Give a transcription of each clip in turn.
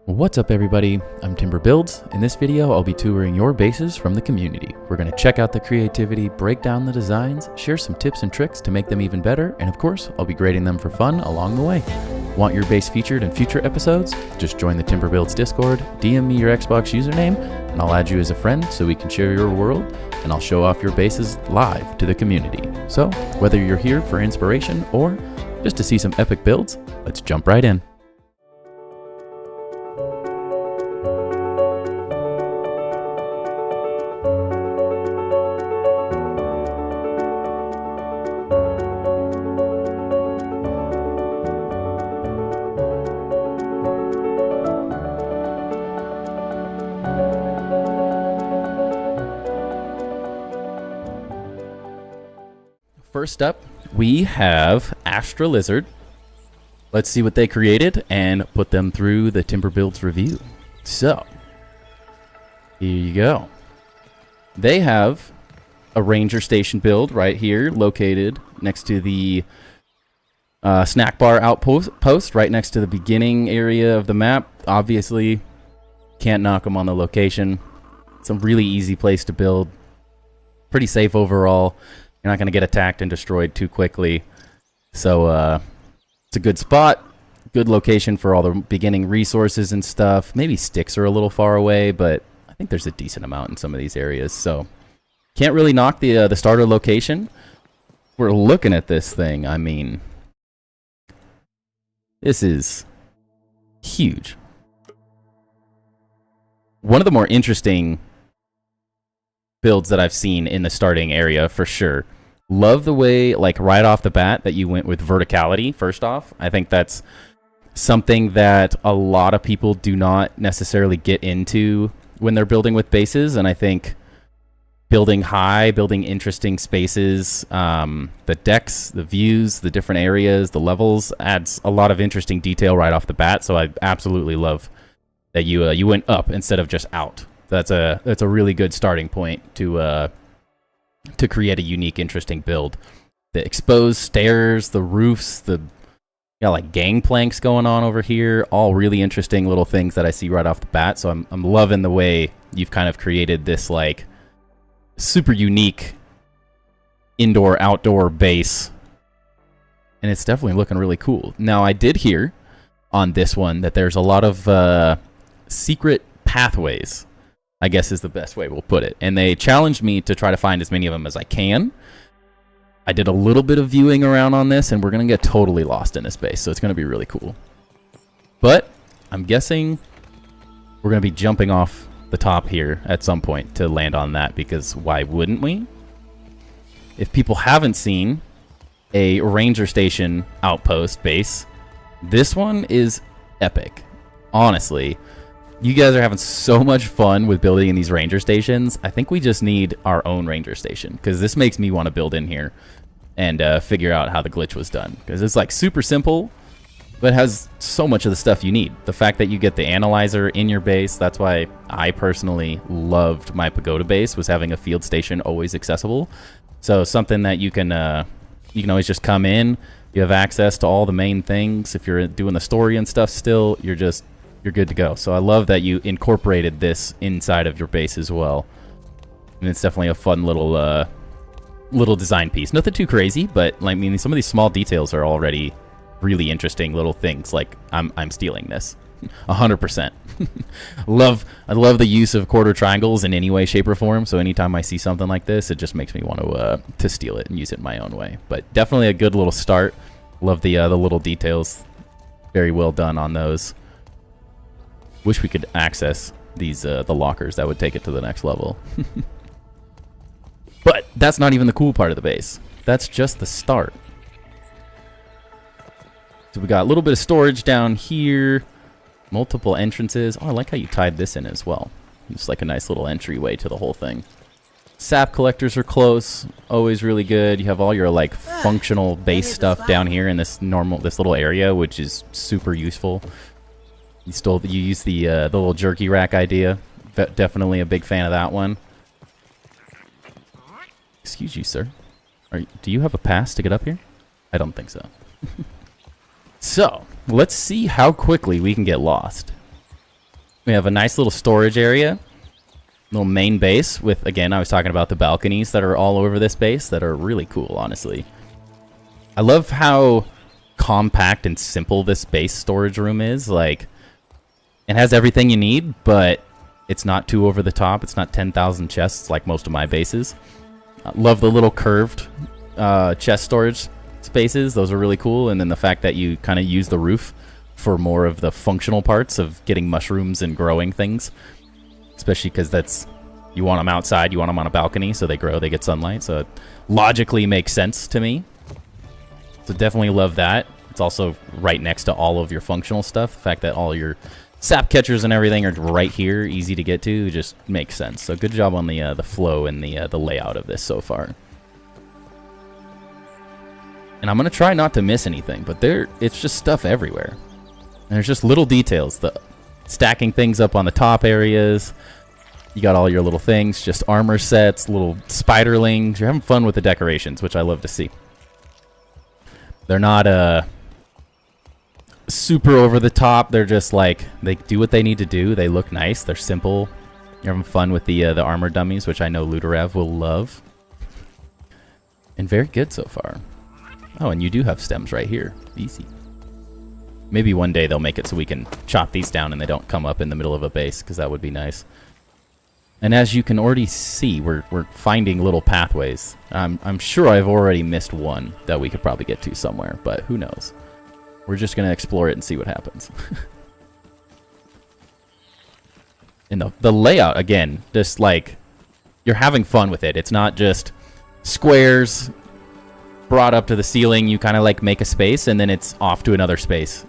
What's up everybody, I'm TimberBuilds. In this video, I'll be touring your bases from the community. We're going to check out the creativity, break down the designs, share some tips and tricks to make them even better, and of course, I'll be grading them for fun along the way. Want your base featured in future episodes? Just join the TimberBuilds Discord, DM me your Xbox username, and I'll add you as a friend so we can share your world, and I'll show off your bases live to the community. So, whether you're here for inspiration or just to see some epic builds, let's jump right in. First up, we have Astralizard. Let's see what they created and put them through the TimberBuilds review. So, here you go. They have a ranger station build right here, located next to the snack bar outpost, right next to the beginning area of the map. Obviously, can't knock them on the location. It's a really easy place to build. Pretty safe overall. You're not going to get attacked and destroyed too quickly. So it's a good spot, good location for all the beginning resources and stuff. Maybe sticks are a little far away, but I think there's a decent amount in some of these areas. So can't really knock the starter location. We're looking at this thing. I mean, this is huge. One of the more interesting builds that I've seen in the starting area for sure. Love the way, like right off the bat, that you went with verticality first off. I think that's something that a lot of people do not necessarily get into when they're building with bases, and I think building high, building interesting spaces, the decks, the views, the different areas, the levels adds a lot of interesting detail right off the bat. So I absolutely love that you went up instead of just out. That's a really good starting point to create a unique, interesting build. The exposed stairs, the roofs, the like gangplanks going on over here, all really interesting little things that I see right off the bat. So I'm loving the way you've kind of created this like super unique indoor-outdoor base, and it's definitely looking really cool. Now I did hear on this one that there's a lot of secret pathways, I guess is the best way we'll put it. And they challenged me to try to find as many of them as I can. I did a little bit of viewing around on this, and we're going to get totally lost in this base, so it's going to be really cool. But I'm guessing we're going to be jumping off the top here at some point to land on that, because why wouldn't we? If people haven't seen a ranger station outpost base, this one is epic. Honestly, you guys are having so much fun with building in these ranger stations. I think we just need our own ranger station, because this makes me want to build in here and figure out how the glitch was done, because it's like super simple, but has so much of the stuff you need. The fact that you get the analyzer in your base, that's why I personally loved my pagoda base, was having a field station always accessible. So something that you can always just come in. You have access to all the main things. If you're doing the story and stuff still, you're good to go. So I love that you incorporated this inside of your base as well. And it's definitely a fun little design piece. Nothing too crazy, but I mean, some of these small details are already really interesting little things. Like I'm stealing this 100%. I love the use of quarter triangles in any way, shape, or form. So anytime I see something like this, it just makes me want to steal it and use it in my own way. But definitely a good little start. Love the little details. Very well done on those. Wish we could access these the lockers. That would take it to the next level. But that's not even the cool part of the base. That's just the start. So we got a little bit of storage down here. Multiple entrances. Oh, I like how you tied this in as well. It's like a nice little entryway to the whole thing. Sap collectors are close. Always really good. You have all your like functional base stuff down here in this little area, which is super useful. You use the little jerky rack idea. Definitely a big fan of that one. Excuse you, sir. Do you have a pass to get up here? I don't think so. So, let's see how quickly we can get lost. We have a nice little storage area, little main base with, again, I was talking about the balconies that are all over this base that are really cool, honestly. I love how compact and simple this base storage room is. Like, it has everything you need, but it's not too over the top. It's not 10,000 chests like most of my bases. I love the little curved chest storage spaces. Those are really cool. And then the fact that you kind of use the roof for more of the functional parts of getting mushrooms and growing things, especially because that's, you want them outside, you want them on a balcony, so they grow, they get sunlight, so it logically makes sense to me. So definitely love that. It's also right next to all of your functional stuff. The fact that all your sap catchers and everything are right here, easy to get to, just makes sense. So good job on the flow and the layout of this so far. And I'm gonna try not to miss anything, but it's just stuff everywhere. And there's just little details, the stacking things up on the top areas. You got all your little things, just armor sets, little spiderlings. You're having fun with the decorations, which I love to see. They're not super over the top. They're just like, they do what they need to do. They look nice. They're simple. You're having fun with the armor dummies, which I know Ludorav will love. And very good so far. Oh, and you do have stems right here. Easy. Maybe one day they'll make it so we can chop these down and they don't come up in the middle of a base, because that would be nice. And as you can already see, we're finding little pathways. I'm sure I've already missed one that we could probably get to somewhere, but who knows? We're just going to explore it and see what happens. And the layout, again, just like, you're having fun with it. It's not just squares brought up to the ceiling. You kind of like make a space and then it's off to another space.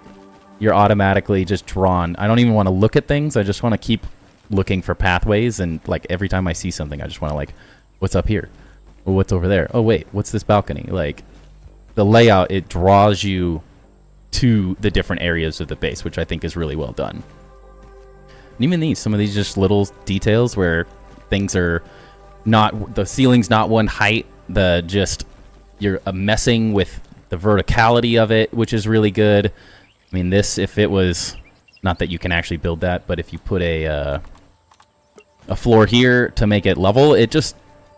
You're automatically just drawn. I don't even want to look at things. I just want to keep looking for pathways, and like every time I see something, I just want to like, what's up here? Or what's over there? Oh wait, what's this balcony? Like, the layout, it draws you to the different areas of the base, which I think is really well done. And even some of these just little details where things are not, the ceiling's not one height, you're messing with the verticality of it, which is really good. I mean, this, if it was, not that you can actually build that, but if you put a floor here to make it level, it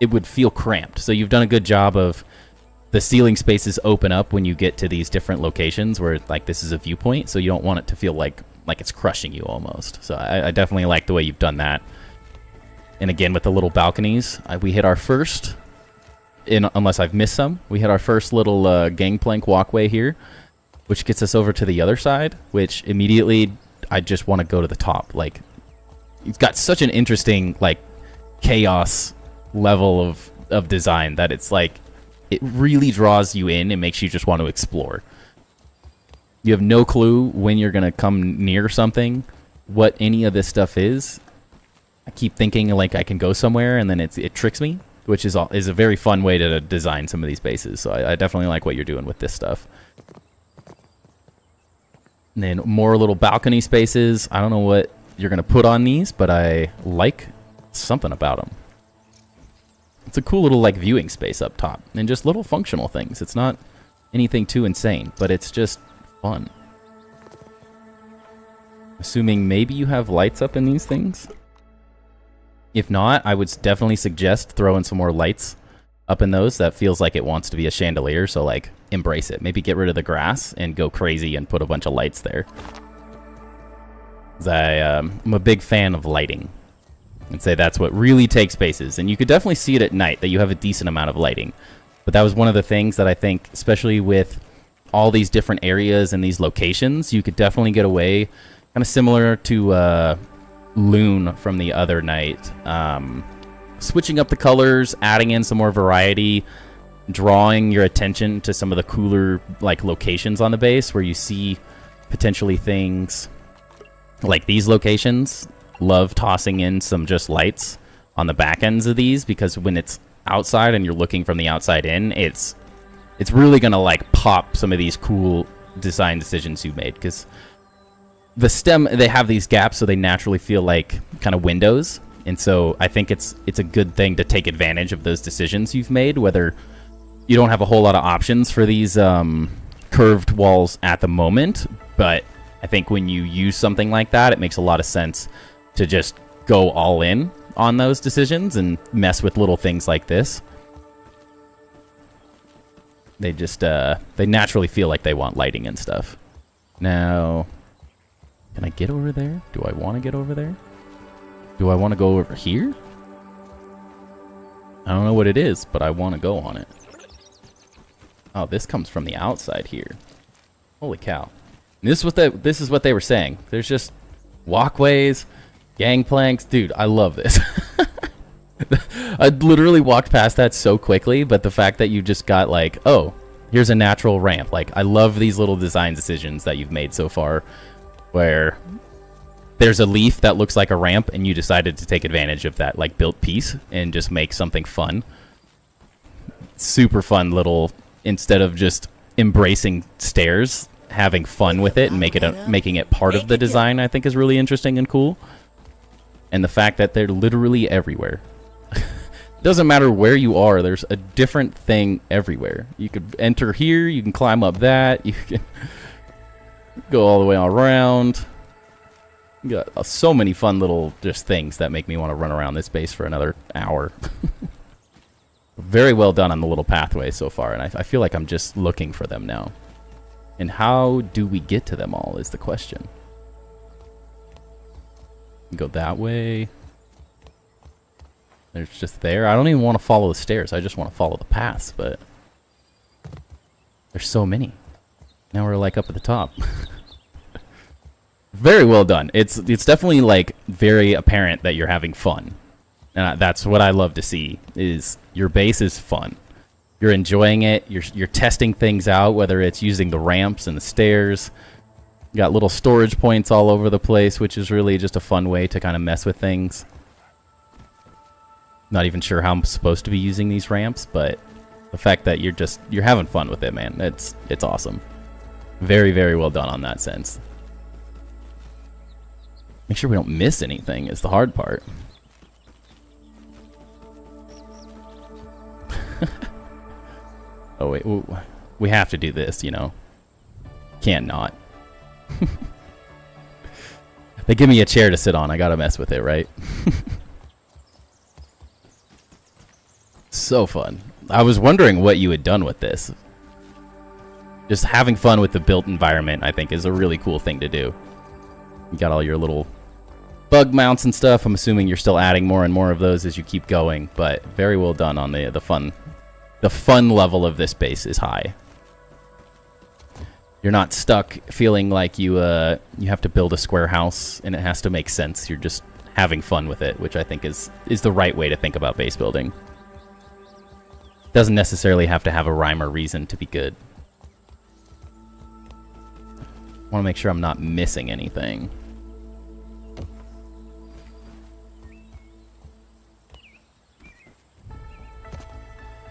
would feel cramped. So you've done a good job of the ceiling spaces open up when you get to these different locations where like this is a viewpoint, so you don't want it to feel like it's crushing you almost. So I definitely like the way you've done that. And again, with the little balconies, we hit our first, unless I've missed some, we hit our first little gangplank walkway here, which gets us over to the other side, which immediately I just want to go to the top. Like, it's got such an interesting like chaos level of design that it's like, it really draws you in and makes you just want to explore. You have no clue when you're going to come near something, what any of this stuff is. I keep thinking like I can go somewhere, and then it tricks me, which is a very fun way to design some of these bases. So I definitely like what you're doing with this stuff. And then more little balcony spaces. I don't know what you're going to put on these, but I like something about them. It's a cool little like viewing space up top, and just little functional things. It's not anything too insane, but it's just fun. Assuming maybe you have lights up in these things. If not, I would definitely suggest throwing some more lights up in those. That feels like it wants to be a chandelier, so like embrace it. Maybe get rid of the grass and go crazy and put a bunch of lights there. I'm a big fan of lighting. I'd say that's what really takes spaces. And you could definitely see it at night, that you have a decent amount of lighting. But that was one of the things that I think, especially with all these different areas and these locations, you could definitely get away, kind of similar to Loon from the other night. Switching up the colors, adding in some more variety, drawing your attention to some of the cooler like locations on the base where you see potentially things like these locations. Love tossing in some just lights on the back ends of these, because when it's outside and you're looking from the outside in, it's really gonna like pop some of these cool design decisions you made, because the stem, they have these gaps, so they naturally feel like kind of windows. And so I think it's a good thing to take advantage of those decisions you've made, whether you don't have a whole lot of options for these curved walls at the moment, but I think when you use something like that, it makes a lot of sense to just go all in on those decisions and mess with little things like this. They just, they naturally feel like they want lighting and stuff. Now, can I get over there? Do I want to get over there? Do I want to go over here? I don't know what it is, but I want to go on it. Oh, this comes from the outside here. Holy cow. This is what they were saying. There's just walkways, gangplanks. Dude, I love this. I literally walked past that so quickly, but the fact that you just got like, oh, here's a natural ramp. Like, I love these little design decisions that you've made so far, where there's a leaf that looks like a ramp, and you decided to take advantage of that like built piece and just make something fun. Super fun little, instead of just embracing stairs, having fun with it and making it part of the design, I think is really interesting and cool. And the fact that they're literally everywhere. Doesn't matter where you are, there's a different thing everywhere. You could enter here, you can climb up that, you can go all the way around. You got so many fun little just things that make me want to run around this base for another hour. Very well done on the little pathway so far, and I feel like I'm just looking for them now. And how do we get to them all is the question. Go that way. There's just there. I don't even want to follow the stairs. I just want to follow the paths, but there's so many. Now we're like up at the top. Very well done. It's definitely like very apparent that you're having fun. And that's what I love to see, is your base is fun. You're enjoying it. You're testing things out, whether it's using the ramps and the stairs. You got little storage points all over the place, which is really just a fun way to kind of mess with things. Not even sure how I'm supposed to be using these ramps, but the fact that you're having fun with it, man, it's awesome. Very, very well done on that sense. Make sure we don't miss anything is the hard part. Oh wait, we have to do this, you know. Can't not. They give me a chair to sit on, I gotta mess with it, right? So fun. I was wondering what you had done with this. Just having fun with the built environment, I think, is a really cool thing to do. You got all your little bug mounts and stuff. I'm assuming you're still adding more and more of those as you keep going, but very well done on the fun. The fun level of this base is high. You're not stuck feeling like you have to build a square house and it has to make sense. You're just having fun with it, which I think is the right way to think about base building. Doesn't necessarily have to have a rhyme or reason to be good. Want to make sure I'm not missing anything.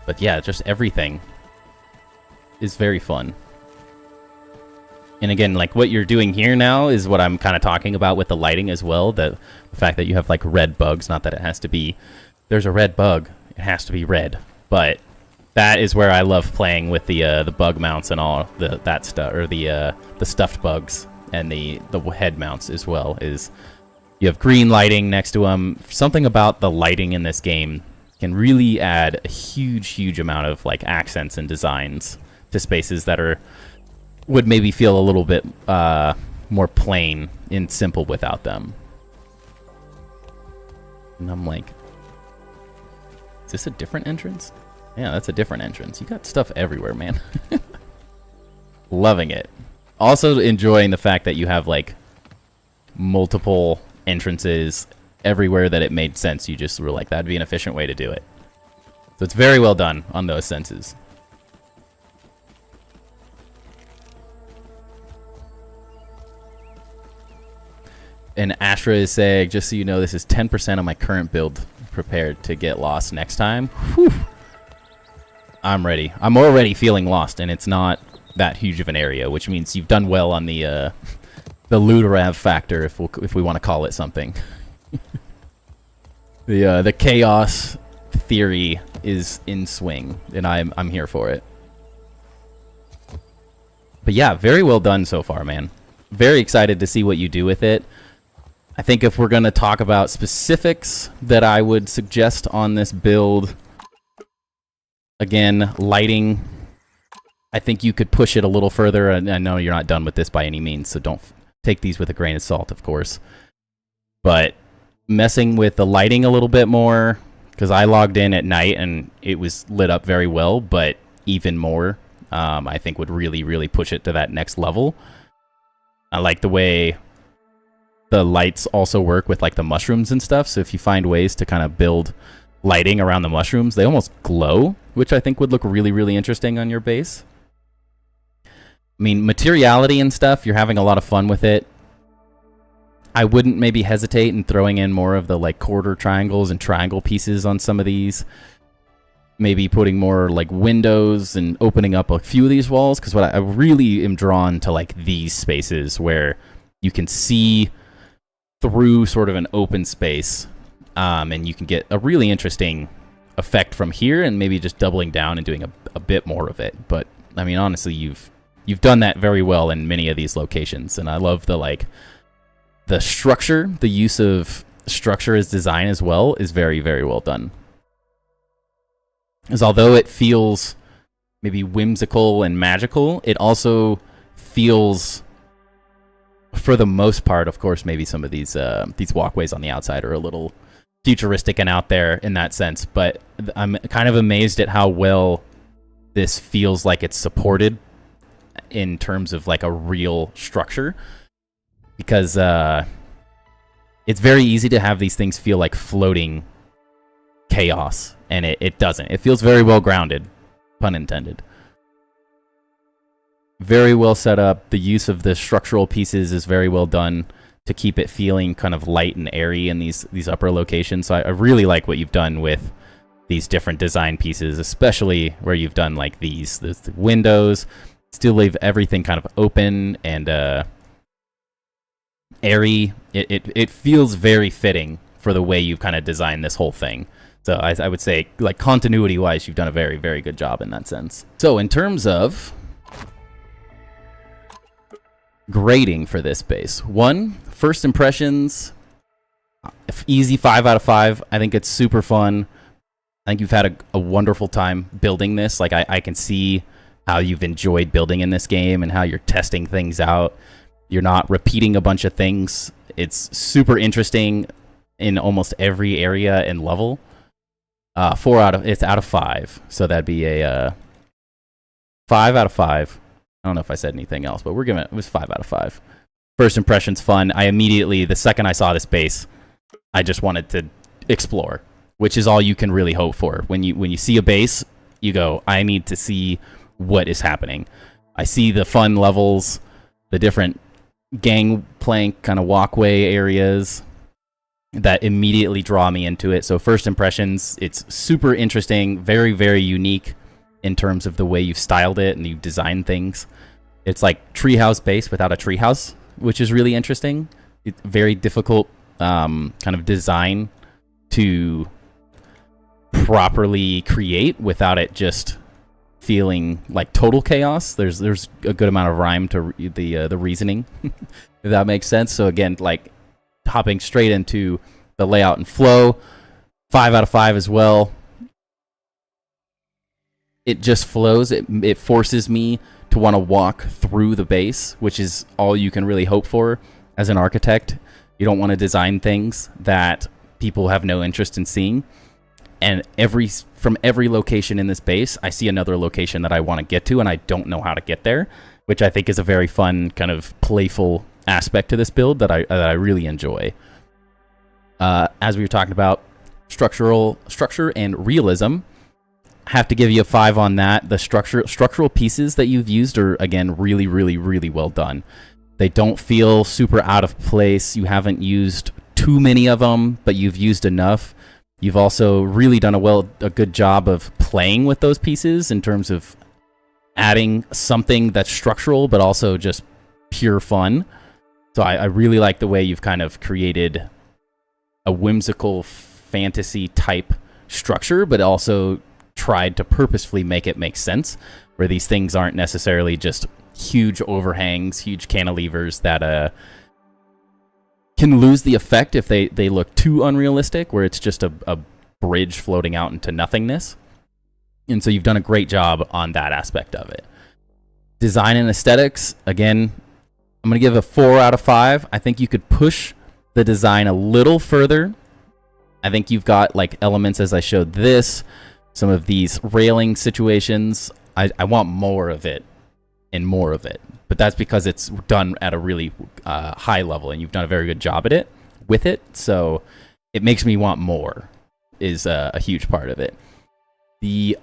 But yeah, just everything is very fun. And again, like what you're doing here now is what I'm kind of talking about with the lighting as well. The fact that you have like red bugs, not that it has to be, there's a red bug, it has to be red. But that is where I love playing with the bug mounts and all that stuff, or the stuffed bugs and the head mounts as well. Is you have green lighting next to them. Something about the lighting in this game can really add a huge amount of like accents and designs to spaces that would maybe feel a little bit more plain and simple without them. And I'm like, is this a different entrance? Yeah, that's a different entrance. You got stuff everywhere, man. Loving it. Also enjoying the fact that you have like multiple entrances everywhere that it made sense. You just were like, that'd be an efficient way to do it. So it's very well done on those senses. And Astra is saying, just so you know, this is 10% of my current build prepared to get lost next time. Whew. I'm ready. I'm already feeling lost, and it's not that huge of an area, which means you've done well on the Luderav factor, if we want to call it something. The chaos theory is in swing, and I'm here for it. But yeah, very well done so far, man. very excited to see what you do with it. I think if we're going to talk about specifics that I would suggest on this build, again, lighting, I think you could push it a little further. I know you're not done with this by any means, so don't take these with a grain of salt, of course. But messing with the lighting a little bit more, because I logged in at night and it was lit up very well, but even more, I think would really, really push it to that next level. I like the way the lights also work with like the mushrooms and stuff. So if you find ways to kind of build lighting around the mushrooms, they almost glow, which I think would look really, really interesting on your base. I mean, materiality and stuff, you're having a lot of fun with it. I wouldn't maybe hesitate in throwing in more of the like quarter triangles and triangle pieces on some of these. Maybe putting more like windows and opening up a few of these walls, because what I really am drawn to like these spaces where you can see through sort of an open space, and you can get a really interesting effect from here, and maybe just doubling down and doing a bit more of it. But I mean, honestly, you've done that very well in many of these locations, and I love the structure, the use of structure as design as well is very, very well done. Because although it feels maybe whimsical and magical, it also feels, for the most part, of course, maybe some of these walkways on the outside are a little futuristic and out there in that sense, but I'm kind of amazed at how well this feels like it's supported in terms of like a real structure, because it's very easy to have these things feel like floating chaos, and it doesn't. It feels very well grounded, pun intended. Very well set up. The use of the structural pieces is very well done to keep it feeling kind of light and airy in these upper locations. So I really like what you've done with these different design pieces, especially where you've done like the windows, still leave everything kind of open and airy. It feels very fitting for the way you've kind of designed this whole thing. So I would say, like, continuity-wise, you've done a very, very good job in that sense. So in terms of grading for this base, first impressions, easy 5 out of 5. I think it's super fun. I think you've had a wonderful time building this. Like, I can see how you've enjoyed building in this game and how you're testing things out. You're not repeating a bunch of things. It's super interesting in almost every area and level. It's out of 5, so that'd be a 5 out of 5. I don't know if I said anything else, but it was 5 out of 5. First impression's fun. I immediately, the second I saw this base, I just wanted to explore, which is all you can really hope for. When you see a base, you go, I need to see what is happening. I see the fun levels, the different gangplank kind of walkway areas that immediately draw me into it. So first impressions, it's super interesting, very, very unique in terms of the way you've styled it and you've designed things. It's like treehouse base without a treehouse, which is really interesting. It's very difficult kind of design to properly create without it just feeling like total chaos. There's a good amount of rhyme to the reasoning, if that makes sense. So again, like, hopping straight into the layout and flow, 5 out of 5 as well. It just flows. It forces me to want to walk through the base, which is all you can really hope for as an architect. You don't want to design things that people have no interest in seeing. And from every location in this base, I see another location that I want to get to, and I don't know how to get there, which I think is a very fun, kind of playful aspect to this build that I really enjoy. As we were talking about, structure and realism, I have to give you a 5 on that. The structural pieces that you've used are, again, really, really, really well done. They don't feel super out of place. You haven't used too many of them, but you've used enough. You've also really done a good job of playing with those pieces in terms of adding something that's structural, but also just pure fun. So I really like the way you've kind of created a whimsical fantasy type structure, but also tried to purposefully make it make sense, where these things aren't necessarily just huge overhangs, huge cantilevers that can lose the effect if they look too unrealistic, where it's just a bridge floating out into nothingness. And so you've done a great job on that aspect of it. Design and aesthetics, again, I'm going to give a 4 out of 5. I think you could push the design a little further. I think you've got like elements, as I showed this, some of these railing situations. I want more of it and more of it. But that's because it's done at a really high level, and you've done a very good job at it with it. So it makes me want more is a huge part of it. The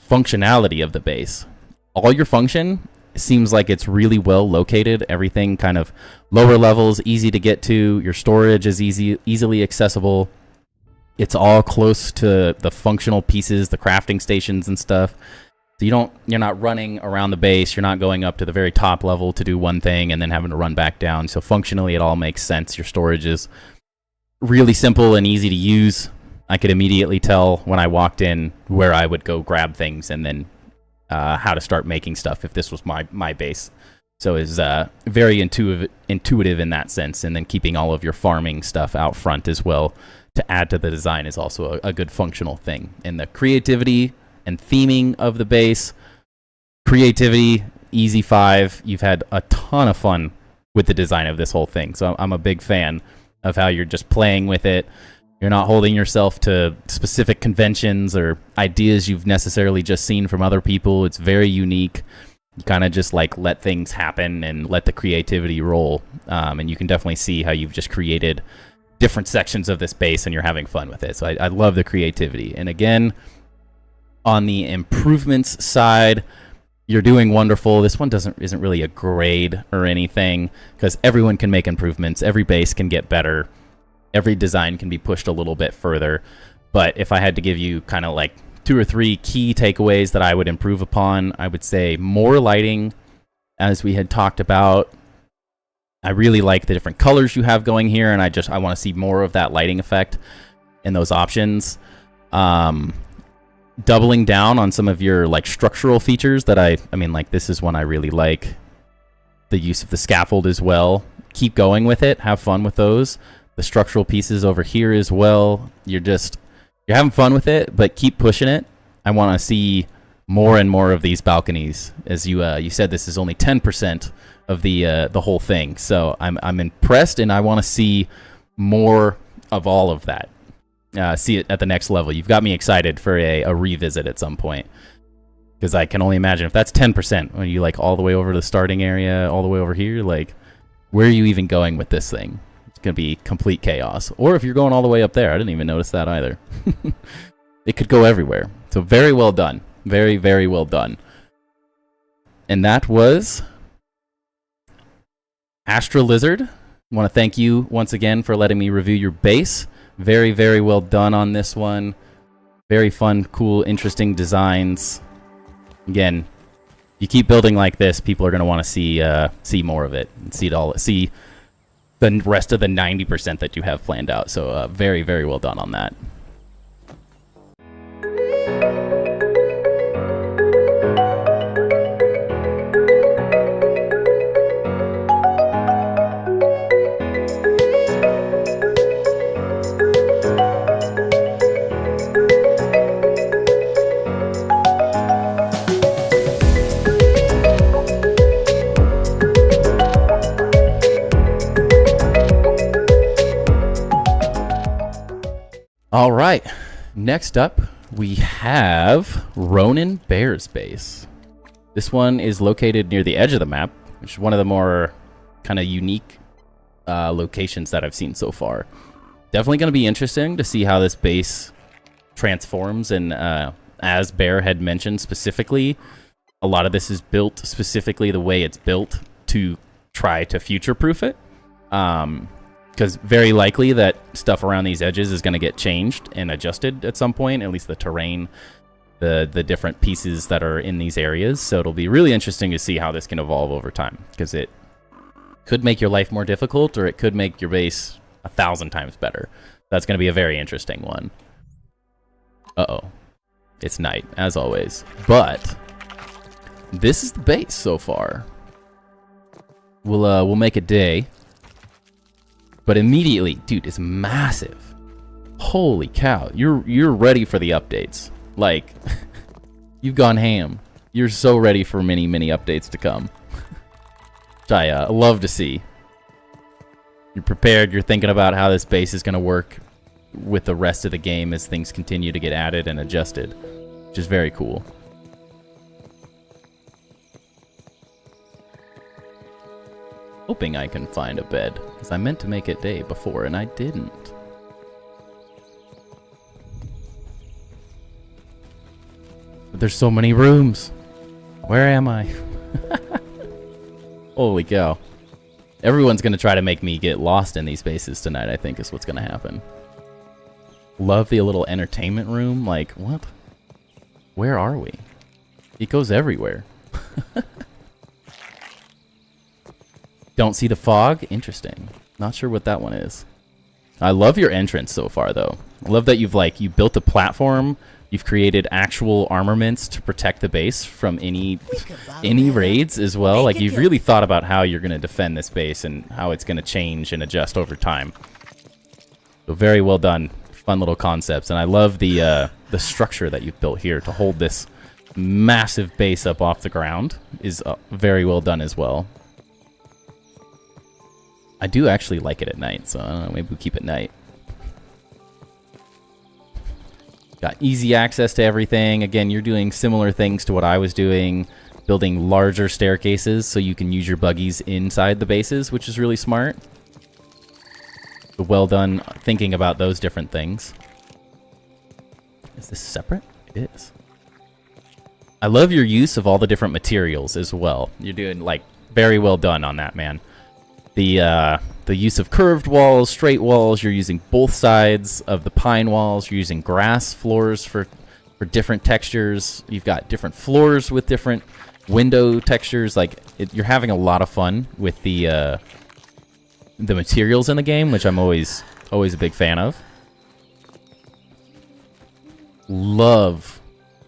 functionality of the base. All your function seems like it's really well located. Everything kind of lower levels, easy to get to. Your storage is easily accessible. It's all close to the functional pieces, the crafting stations and stuff. So you're not running around the base. You're not going up to the very top level to do one thing and then having to run back down. So functionally, it all makes sense. Your storage is really simple and easy to use. I could immediately tell when I walked in where I would go grab things and then how to start making stuff if this was my base. So it's very intuitive in that sense. And then keeping all of your farming stuff out front as well to add to the design is also a good functional thing. And the creativity and theming of the base, creativity, easy 5. You've had a ton of fun with the design of this whole thing. So I'm a big fan of how you're just playing with it. You're not holding yourself to specific conventions or ideas you've necessarily just seen from other people. It's very unique. You kind of just like let things happen and let the creativity roll. And you can definitely see how you've just created different sections of this base and you're having fun with it. So I love the creativity. And again, on the improvements side, you're doing wonderful. This one isn't really a grade or anything because everyone can make improvements. Every base can get better. Every design can be pushed a little bit further. But if I had to give you kind of like 2 or 3 key takeaways that I would improve upon, I would say more lighting, as we had talked about. I really like the different colors you have going here, and I want to see more of that lighting effect in those options. Doubling down on some of your like structural features that I mean, like this is one I really like. The use of the scaffold as well. Keep going with it. Have fun with those. The structural pieces over here as well. You're having fun with it, but keep pushing it. I want to see more and more of these balconies. As you said, this is only 10% of the whole thing. So I'm impressed, and I want to see more of all of that. See it at the next level. You've got me excited for a revisit at some point, because I can only imagine if that's 10%. When you like all the way over to the starting area, all the way over here, like where are you even going with this thing? It's gonna be complete chaos. Or if you're going all the way up there, I didn't even notice that either. It could go everywhere. So very well done. Very, very well done. And that was Astralizard. I want to thank you once again for letting me review your base. Very, very well done on this one. Very fun, cool, interesting designs. Again, you keep building like this, people are going to want to see more of it and see the rest of the 90% that you have planned out. So very, very well done on that. All right, next up we have Ronan Bear's base. This one is located near the edge of the map, which is one of the more kind of unique locations that I've seen so far. Definitely going to be interesting to see how this base transforms, and as Bear had mentioned specifically, a lot of this is built specifically the way it's built to try to future-proof it. Because very likely that stuff around these edges is going to get changed and adjusted at some point, at least the terrain, the different pieces that are in these areas. So it'll be really interesting to see how this can evolve over time, because it could make your life more difficult, or it could make your base 1,000 times better. That's going to be a very interesting one. Uh-oh. It's night, as always. But this is the base so far. we'll make a day. But immediately, dude, it's massive. Holy cow, you're ready for the updates. Like, you've gone ham. You're so ready for many updates to come. Which I love to see. You're prepared, you're thinking about how this base is going to work with the rest of the game as things continue to get added and adjusted, which is very cool. Hoping I can find a bed, because I meant to make it day before and I didn't. But there's so many rooms. Where am I? Holy cow. Everyone's going to try to make me get lost in these bases tonight, I think is what's going to happen. Love the little entertainment room. Like, what? Where are we? It goes everywhere. Don't see the fog? Interesting. Not sure what that one is. I love your entrance so far, though. I love that you built a platform. You've created actual armaments to protect the base from any raids as well. Like, you've really thought about how you're going to defend this base and how it's going to change and adjust over time. So very well done. Fun little concepts. And I love the structure that you've built here to hold this massive base up off the ground. Is very well done as well. I do actually like it at night, so I don't know, maybe we'll keep it night. Got easy access to everything. Again, you're doing similar things to what I was doing, building larger staircases so you can use your buggies inside the bases, which is really smart. So well done thinking about those different things. Is this separate? It is. I love your use of all the different materials as well. You're doing, like, very well done on that, man. The use of curved walls, straight walls, you're using both sides of the pine walls, you're using grass floors for different textures, you've got different floors with different window textures. Like, you're having a lot of fun with the materials in the game, which I'm always a big fan of. Love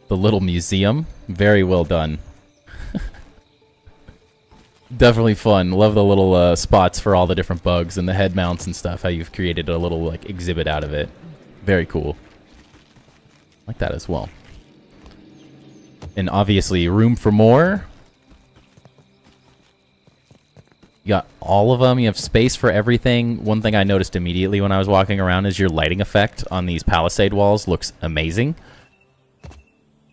the little museum. Very well done. Definitely fun. Love the little spots for all the different bugs and the head mounts and stuff. How you've created a little like exhibit out of it. Very cool. Like that as well. And obviously room for more. You got all of them. You have space for everything. One thing I noticed immediately when I was walking around is your lighting effect on these palisade walls looks amazing.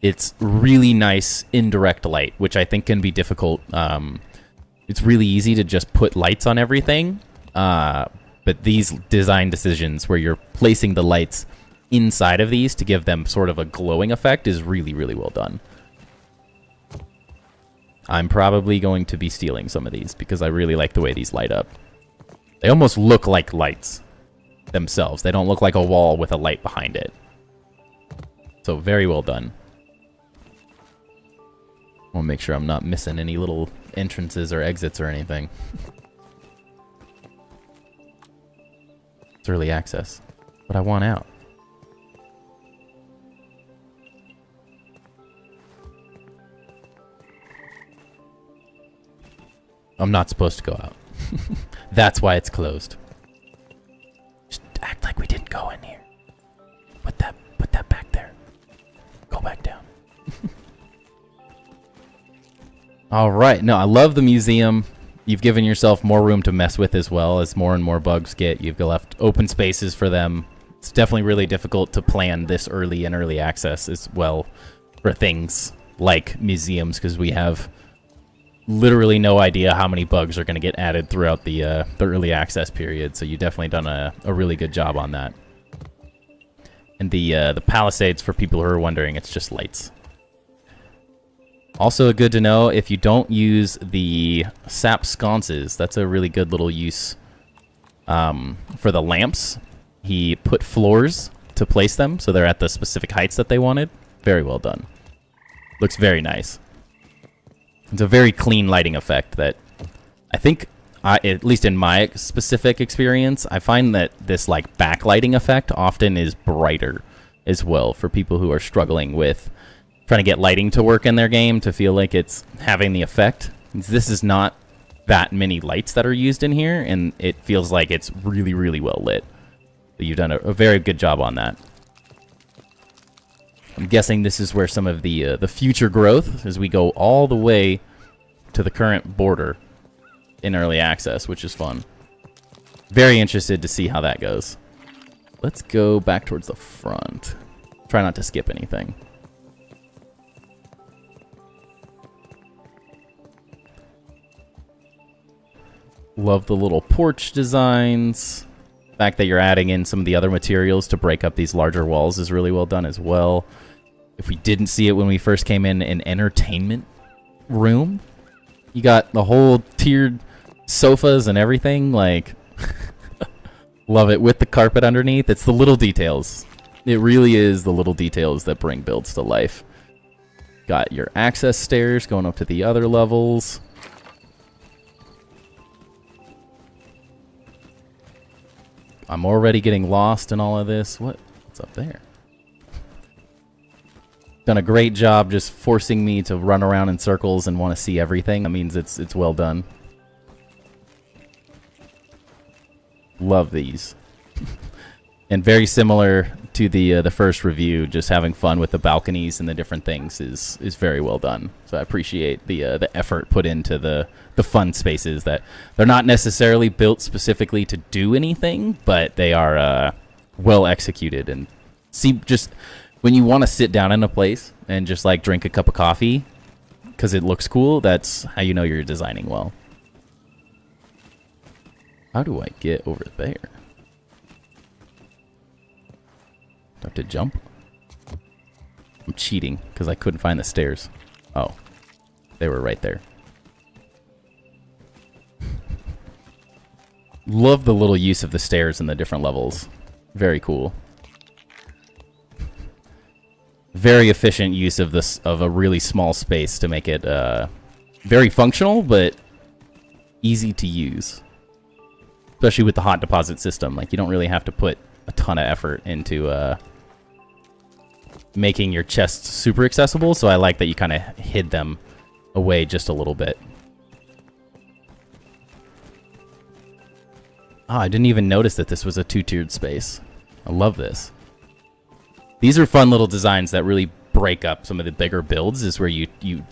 It's really nice indirect light, which I think can be difficult. It's really easy to just put lights on everything, but these design decisions where you're placing the lights inside of these to give them sort of a glowing effect is really, really well done. I'm probably going to be stealing some of these because I really like the way these light up. They almost look like lights themselves. They don't look like a wall with a light behind it. So very well done. I want to make sure I'm not missing any little entrances or exits or anything. It's early access, but I want out. I'm not supposed to go out. That's why it's closed. Just act like we didn't go in here. Put that back there. Go back down. All right. No, I love the museum. You've given yourself more room to mess with as well as more and more bugs get. You've left open spaces for them. It's definitely really difficult to plan this early in early access as well for things like museums because we have literally no idea how many bugs are going to get added throughout the early access period. So you've definitely done a really good job on that. And the palisades, for people who are wondering, it's just lights. Also good to know, if you don't use the sap sconces, that's a really good little use for the lamps. He put floors to place them, so they're at the specific heights that they wanted. Very well done. Looks very nice. It's a very clean lighting effect that I think, at least in my specific experience, I find that this like backlighting effect often is brighter as well for people who are struggling with trying to get lighting to work in their game to feel like it's having the effect. This is not that many lights that are used in here, and it feels like it's really, really well lit. So you've done a very good job on that. I'm guessing this is where some of the future growth, as we go all the way to the current border in early access, which is fun. Very interested to see how that goes. Let's go back towards the front. Try not to skip anything. Love the little porch designs. The fact that you're adding in some of the other materials to break up these larger walls is really well done as well. If we didn't see it when we first came in, an entertainment room. You got the whole tiered sofas and everything. Like, love it with the carpet underneath. It's the little details. It really is the little details that bring builds to life. Got your access stairs going up to the other levels. I'm already getting lost in all of this. What's up there? Done a great job just forcing me to run around in circles and want to see everything. That means it's well done. Love these. And very similar to the first review, just having fun with the balconies and the different things is very well done. So I appreciate the effort put into the fun spaces, that they're not necessarily built specifically to do anything, but they are well executed. And see, just when you want to sit down in a place and just like drink a cup of coffee because it looks cool, that's how you know you're designing well. How do I get over there? Do I have to jump? I'm cheating because I couldn't find the stairs. Oh, they were right there. Love the little use of the stairs in the different levels. Very cool. Very efficient use of this, of a really small space to make it very functional, but easy to use. Especially with the hot deposit system. Like, you don't really have to put a ton of effort into making your chests super accessible, so I like that you kind of hid them away just a little bit. Oh, I didn't even notice that this was a two-tiered space. I love this. These are fun little designs that really break up some of the bigger builds, is where you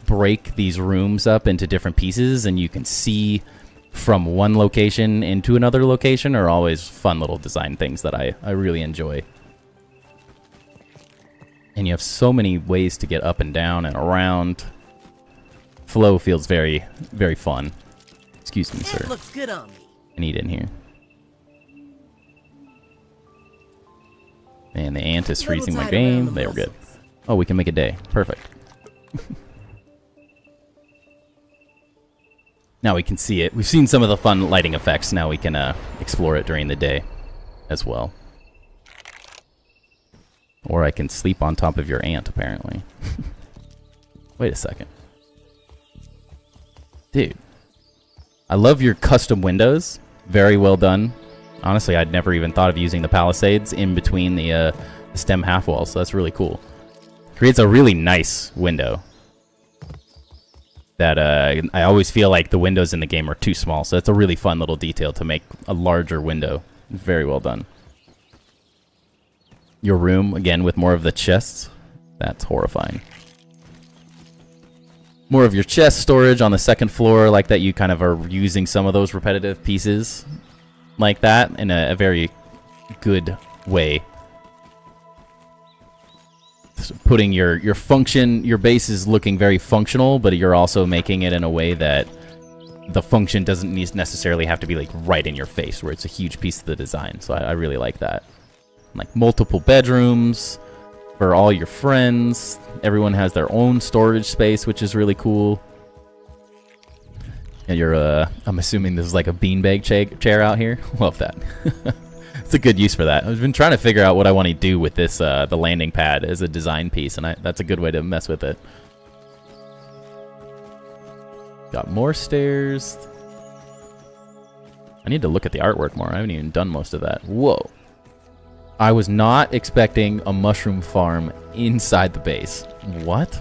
break these rooms up into different pieces and you can see from one location into another location. Are always fun little design things that I really enjoy. And you have so many ways to get up and down and around. Flow feels very, very fun. Excuse me, sir. Looks good on me. I need in here. And the ant is freezing my game. They were good. Oh, we can make a day. Perfect. Now we can see it. We've seen some of the fun lighting effects. Now we can explore it during the day as well. Or I can sleep on top of your ant, apparently. Wait a second. Dude. I love your custom windows. Very well done. Honestly, I'd never even thought of using the palisades in between the stem half walls, so that's really cool. Creates a really nice window. That I always feel like the windows in the game are too small, so that's a really fun little detail to make a larger window. Very well done. Your room, again, with more of the chests. That's horrifying. More of your chest storage on the second floor, like that you kind of are using some of those repetitive pieces like that in a very good way. So putting your function, your base is looking very functional, but you're also making it in a way that the function doesn't necessarily have to be like right in your face, where it's a huge piece of the design. So I really like that. Like multiple bedrooms for all your friends. Everyone has their own storage space, which is really cool. And you're, I'm assuming this is like a beanbag chair out here. Love that. It's a good use for that. I've been trying to figure out what I want to do with this, the landing pad as a design piece, and that's a good way to mess with it. Got more stairs. I need to look at the artwork more. I haven't even done most of that. Whoa. I was not expecting a mushroom farm inside the base. What?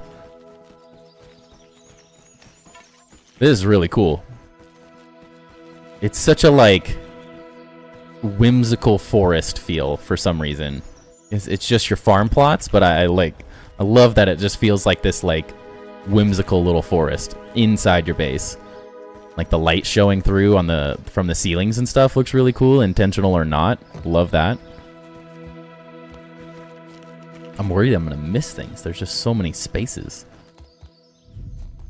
This is really cool. It's such a, like, whimsical forest feel for some reason. It's just your farm plots, but I love that it just feels like this, like, whimsical little forest inside your base. Like the light showing through on from the ceilings and stuff looks really cool, intentional or not. Love that. I'm worried I'm gonna miss things. There's just so many spaces.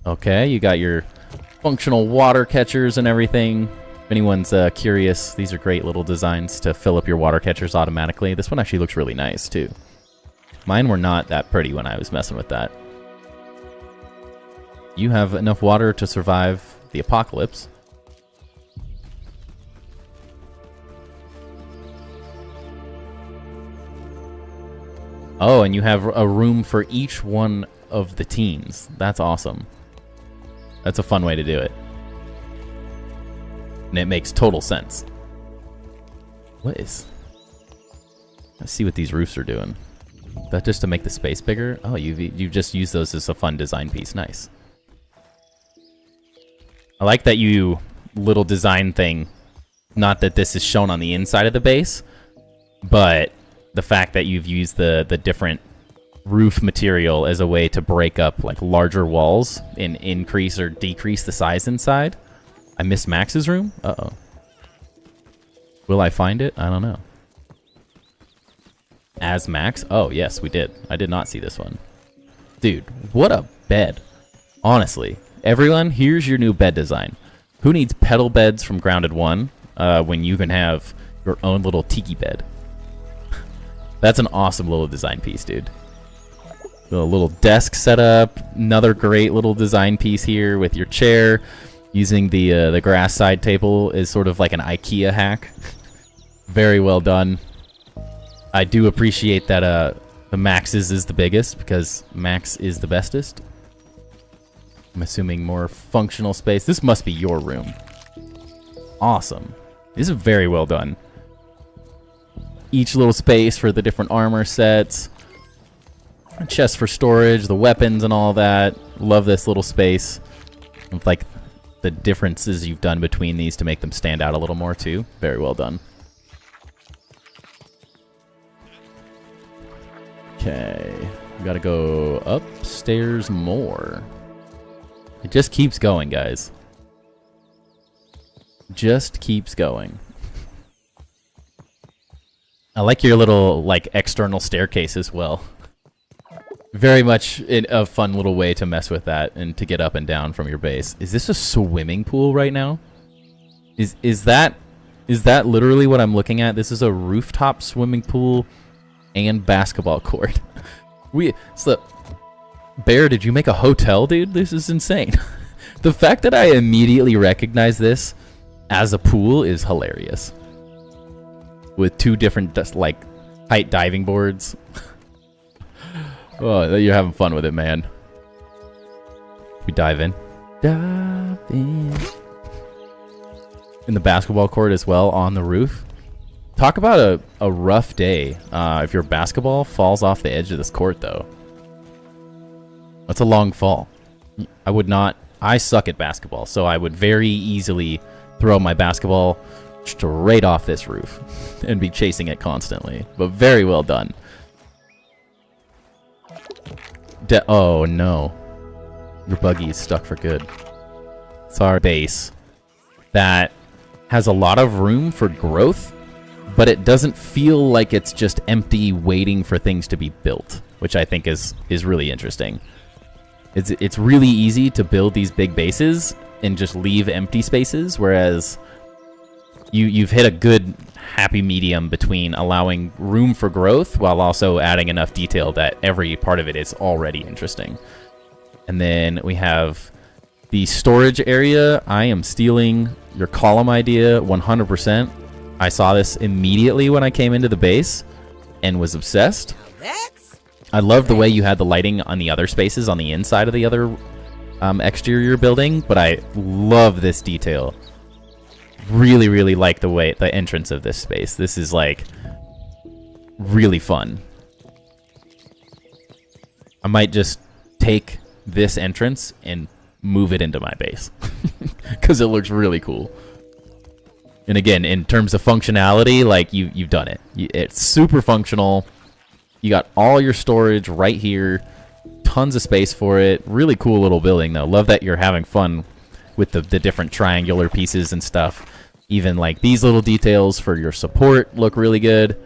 Okay, you got your functional water catchers and everything. If anyone's curious, these are great little designs to fill up your water catchers automatically. This one actually looks really nice too. Mine were not that pretty when I was messing with that. You have enough water to survive the apocalypse. Oh, and you have a room for each one of the teens. That's awesome. That's a fun way to do it. And it makes total sense. Let's see what these roofs are doing. Is that just to make the space bigger? Oh, you've just used those as a fun design piece. Nice. I like that little design thing, not that this is shown on the inside of the base, but the fact that you've used the different roof material as a way to break up like larger walls and increase or decrease the size inside. I missed Max's room? Uh-oh. Will I find it? I don't know. As Max? Oh, yes, we did. I did not see this one. Dude, what a bed. Honestly. Everyone, here's your new bed design. Who needs pedal beds from Grounded 1 when you can have your own little tiki bed? That's an awesome little design piece, dude. A little desk setup. Another great little design piece here with your chair. Using the grass side table is sort of like an IKEA hack. Very well done. I do appreciate that the Max's is the biggest because Max is the bestest. I'm assuming more functional space. This must be your room. Awesome. This is very well done. Each little space for the different armor sets. Chest for storage, the weapons and all that. Love this little space. With like the differences you've done between these to make them stand out a little more too. Very well done. Okay. We gotta go upstairs more. It just keeps going, guys. Just keeps going. I like your little, like, external staircase as well. Very much a fun little way to mess with that and to get up and down from your base. Is this a swimming pool right now? Is that literally what I'm looking at? This is a rooftop swimming pool and basketball court. Bear, did you make a hotel, dude? This is insane. The fact that I immediately recognize this as a pool is hilarious. With two different, like, height diving boards. Oh, you're having fun with it, man. We dive in. Dive in. In the basketball court as well, on the roof. Talk about a rough day if your basketball falls off the edge of this court, though. That's a long fall. I suck at basketball, so I would very easily throw my basketball straight off this roof and be chasing it constantly. But very well done. Oh no. Your buggy is stuck for good. It's our base that has a lot of room for growth, but it doesn't feel like it's just empty waiting for things to be built, which I think is really interesting. It's really easy to build these big bases and just leave empty spaces, whereas you've hit a good happy medium between allowing room for growth while also adding enough detail that every part of it is already interesting. And then we have the storage area. I am stealing your column idea 100%. I saw this immediately when I came into the base and was obsessed. I love the way you had the lighting on the other spaces on the inside of the other exterior building, but I love this detail. Really, really like the entrance of this space. This is like really fun. I might just take this entrance and move it into my base because it looks really cool. And again, in terms of functionality, like you've done it. It's super functional. You got all your storage right here. Tons of space for it. Really cool little building, though. Love that you're having fun with the different triangular pieces and stuff. Even like these little details for your support look really good.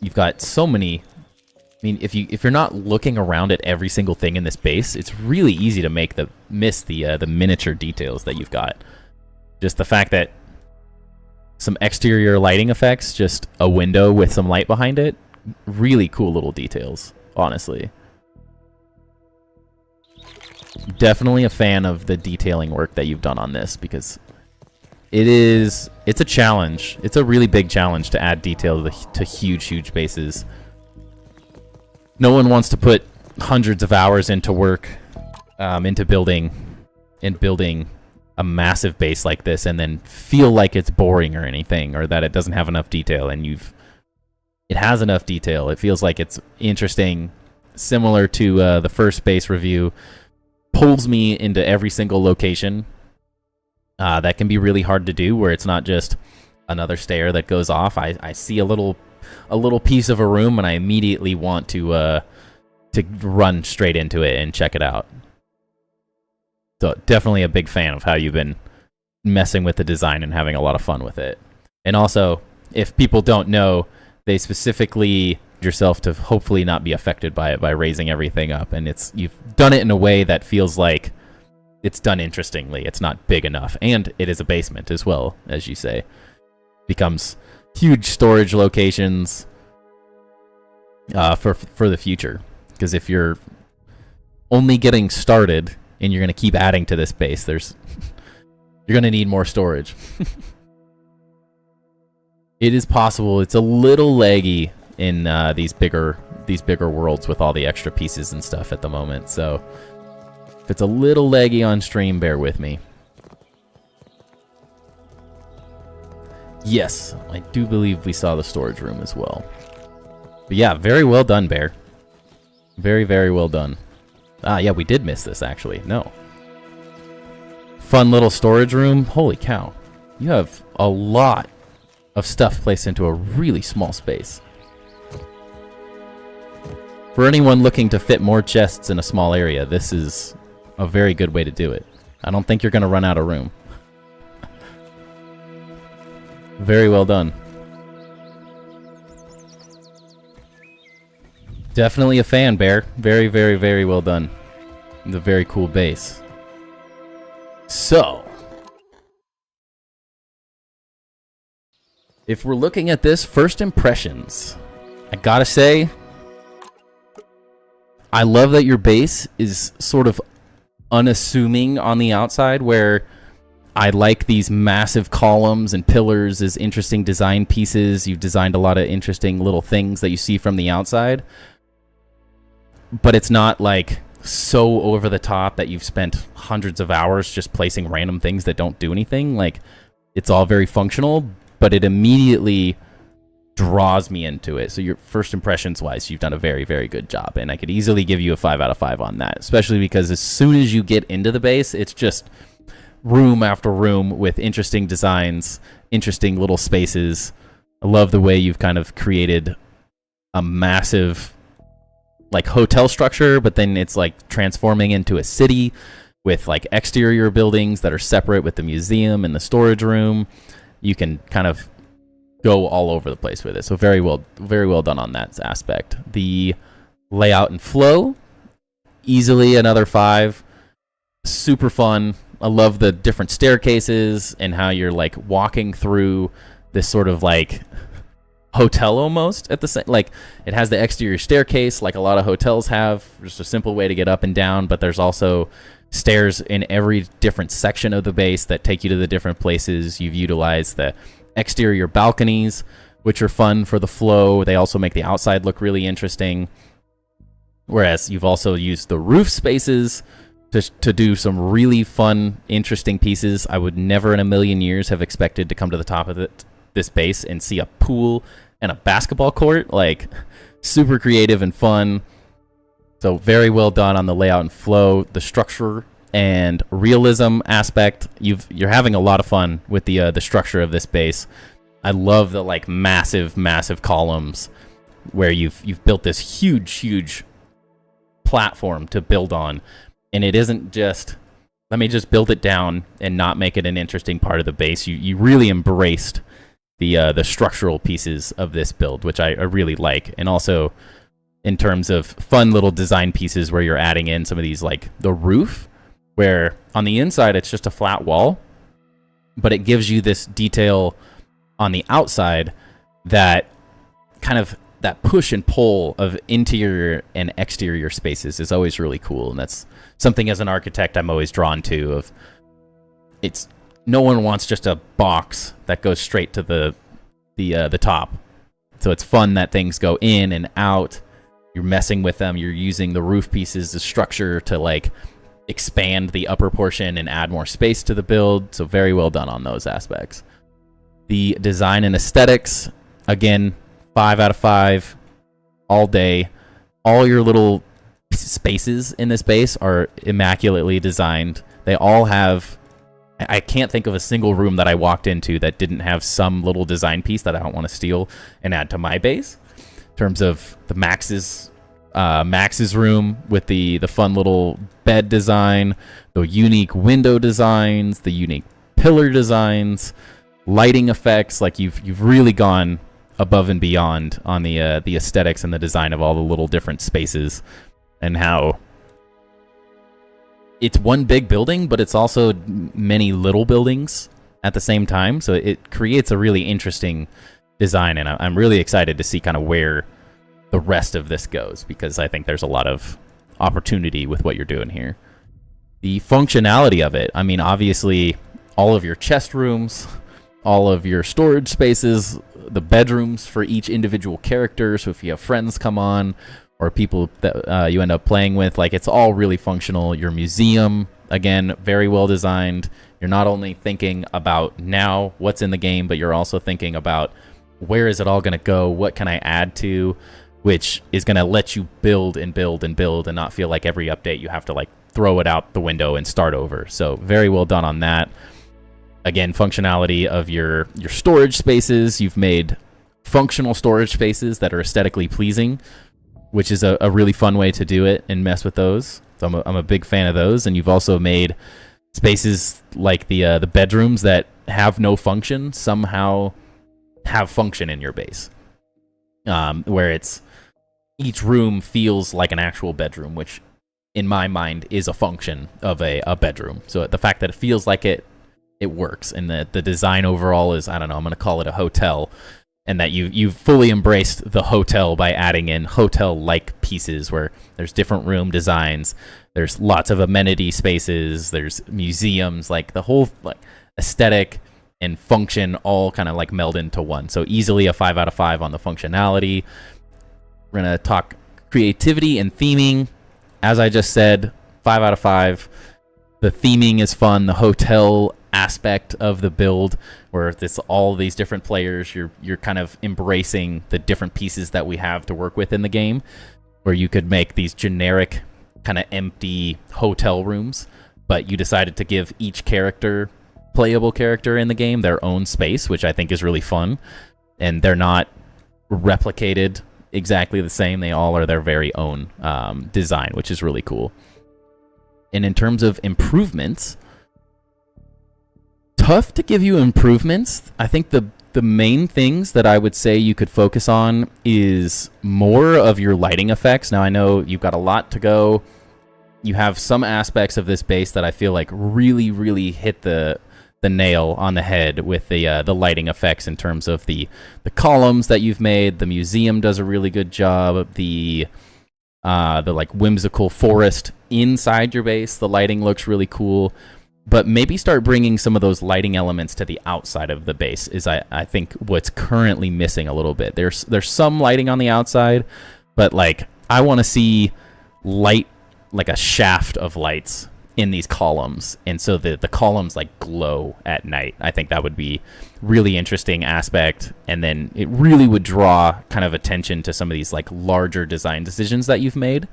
You've got so many. I mean, if you're not looking around at every single thing in this base, it's really easy to miss the miniature details that you've got. Just the fact that some exterior lighting effects, just a window with some light behind it, really cool little details, honestly. Definitely a fan of the detailing work that you've done on this, because it's a challenge. It's a really big challenge to add detail to huge bases. No one wants to put hundreds of hours into work, into building a massive base like this and then feel like it's boring or anything, or that it doesn't have enough detail. And it has enough detail. It feels like it's interesting, similar to the first base review. Pulls me into every single location. That can be really hard to do, where it's not just another stair that goes off. I see a little piece of a room, and I immediately want to run straight into it and check it out. So definitely a big fan of how you've been messing with the design and having a lot of fun with it. And also, if people don't know, they specifically yourself to hopefully not be affected by it by raising everything up, and you've done it in a way that feels like it's done interestingly. It's not big enough, and it is a basement as well, as you say. Becomes huge storage locations for the future, because if you're only getting started and you're going to keep adding to this base, you're going to need more storage. It is possible. It's a little laggy in these bigger worlds with all the extra pieces and stuff at the moment. So if it's a little laggy on stream, bear with me. Yes, I do believe we saw the storage room as well. But yeah, very well done, Bear. Very, very well done. Ah, yeah, we did miss this, actually. No. Fun little storage room. Holy cow. You have a lot of stuff placed into a really small space. For anyone looking to fit more chests in a small area, this is a very good way to do it. I don't think you're going to run out of room. Very well done. Definitely a fan, Bear. Very, very, very well done. It's a very cool base. So, if we're looking at this, first impressions, I gotta say, I love that your base is sort of unassuming on the outside, where I like these massive columns and pillars as interesting design pieces. You've designed a lot of interesting little things that you see from the outside. But it's not like so over the top that you've spent hundreds of hours just placing random things that don't do anything. Like, it's all very functional, but it immediately draws me into it. So your first impressions wise, you've done a very, very good job. And I could easily give you a 5 out of 5 on that, especially because as soon as you get into the base, it's just room after room with interesting designs, interesting little spaces. I love the way you've kind of created a massive like hotel structure, but then it's like transforming into a city with like exterior buildings that are separate with the museum and the storage room. You can kind of go all over the place with it. So very well done on that aspect. The layout and flow, easily another 5. Super fun. I love the different staircases and how you're like walking through this sort of like hotel almost at the same, like it has the exterior staircase like a lot of hotels have, just a simple way to get up and down, but there's also stairs in every different section of the base that take you to the different places. You've utilized the exterior balconies, which are fun for the flow. They also make the outside look really interesting, whereas you've also used the roof spaces to do some really fun, interesting pieces. I would never in a million years have expected to come to the top of this base and see a pool and a basketball court. Like, super creative and fun. So very well done on the layout and flow. The structure and realism aspect. You're having a lot of fun with the structure of this base. I love the like massive columns where you've built this huge platform to build on, and it isn't just let me just build it down and not make it an interesting part of the base. You really embraced the structural pieces of this build, which I really like, and also in terms of fun little design pieces where you're adding in some of these, like the roof, where on the inside it's just a flat wall, but it gives you this detail on the outside that kind of that push and pull of interior and exterior spaces is always really cool. And that's something as an architect I'm always drawn to. Of it's no one wants just a box that goes straight to the top. So it's fun that things go in and out. You're messing with them. You're using the roof pieces, the structure to like expand the upper portion and add more space to the build. So very well done on those aspects. The design and aesthetics, again, 5 out of 5 all day. All your little spaces in this base are immaculately designed. They all have, I can't think of a single room that I walked into that didn't have some little design piece that I don't want to steal and add to my base. In terms of the Max's room with the fun little bed design, the unique window designs, the unique pillar designs, lighting effects, like you've really gone above and beyond on the aesthetics and the design of all the little different spaces, and how it's one big building, but it's also many little buildings at the same time. So it creates a really interesting design, and I'm really excited to see kind of where the rest of this goes, because I think there's a lot of opportunity with what you're doing here. The functionality of it, I mean, obviously all of your chest rooms, all of your storage spaces, the bedrooms for each individual character. So if you have friends come on or people that you end up playing with, like it's all really functional. Your museum, again, very well designed. You're not only thinking about now what's in the game, but you're also thinking about where is it all going to go? What can I add to? Which is going to let you build and build and build and not feel like every update you have to like throw it out the window and start over. So very well done on that. Again, functionality of your storage spaces. You've made functional storage spaces that are aesthetically pleasing, which is a really fun way to do it and mess with those. So I'm a big fan of those. And you've also made spaces like the bedrooms that have no function somehow have function in your base, where it's each room feels like an actual bedroom, which in my mind is a function of a bedroom. So the fact that it feels like it works, and the design overall is, I don't know, I'm going to call it a hotel, and that you've fully embraced the hotel by adding in hotel-like pieces where there's different room designs, there's lots of amenity spaces, there's museums, like the whole like aesthetic and function all kind of like meld into one. So easily a 5 out of 5 on the functionality. We're going to talk creativity and theming. As I just said, 5 out of 5. The theming is fun. The hotel aspect of the build, where it's all these different players, you're kind of embracing the different pieces that we have to work with in the game, where you could make these generic kind of empty hotel rooms, but you decided to give each playable character in the game their own space, which I think is really fun, and they're not replicated exactly the same. They all are their very own design, which is really cool. And in terms of improvements, tough to give you improvements. I think the main things that I would say you could focus on is more of your lighting effects. Now, I know you've got a lot to go. You have some aspects of this base that I feel like really hit the nail on the head with the lighting effects, in terms of the columns that you've made. The museum does a really good job. The like whimsical forest inside your base, the lighting looks really cool. But maybe start bringing some of those lighting elements to the outside of the base is I think what's currently missing a little bit. There's some lighting on the outside, but like I want to see light, like a shaft of lights in these columns, and so the columns like glow at night. I think that would be really interesting aspect, and then it really would draw kind of attention to some of these like larger design decisions that you've made.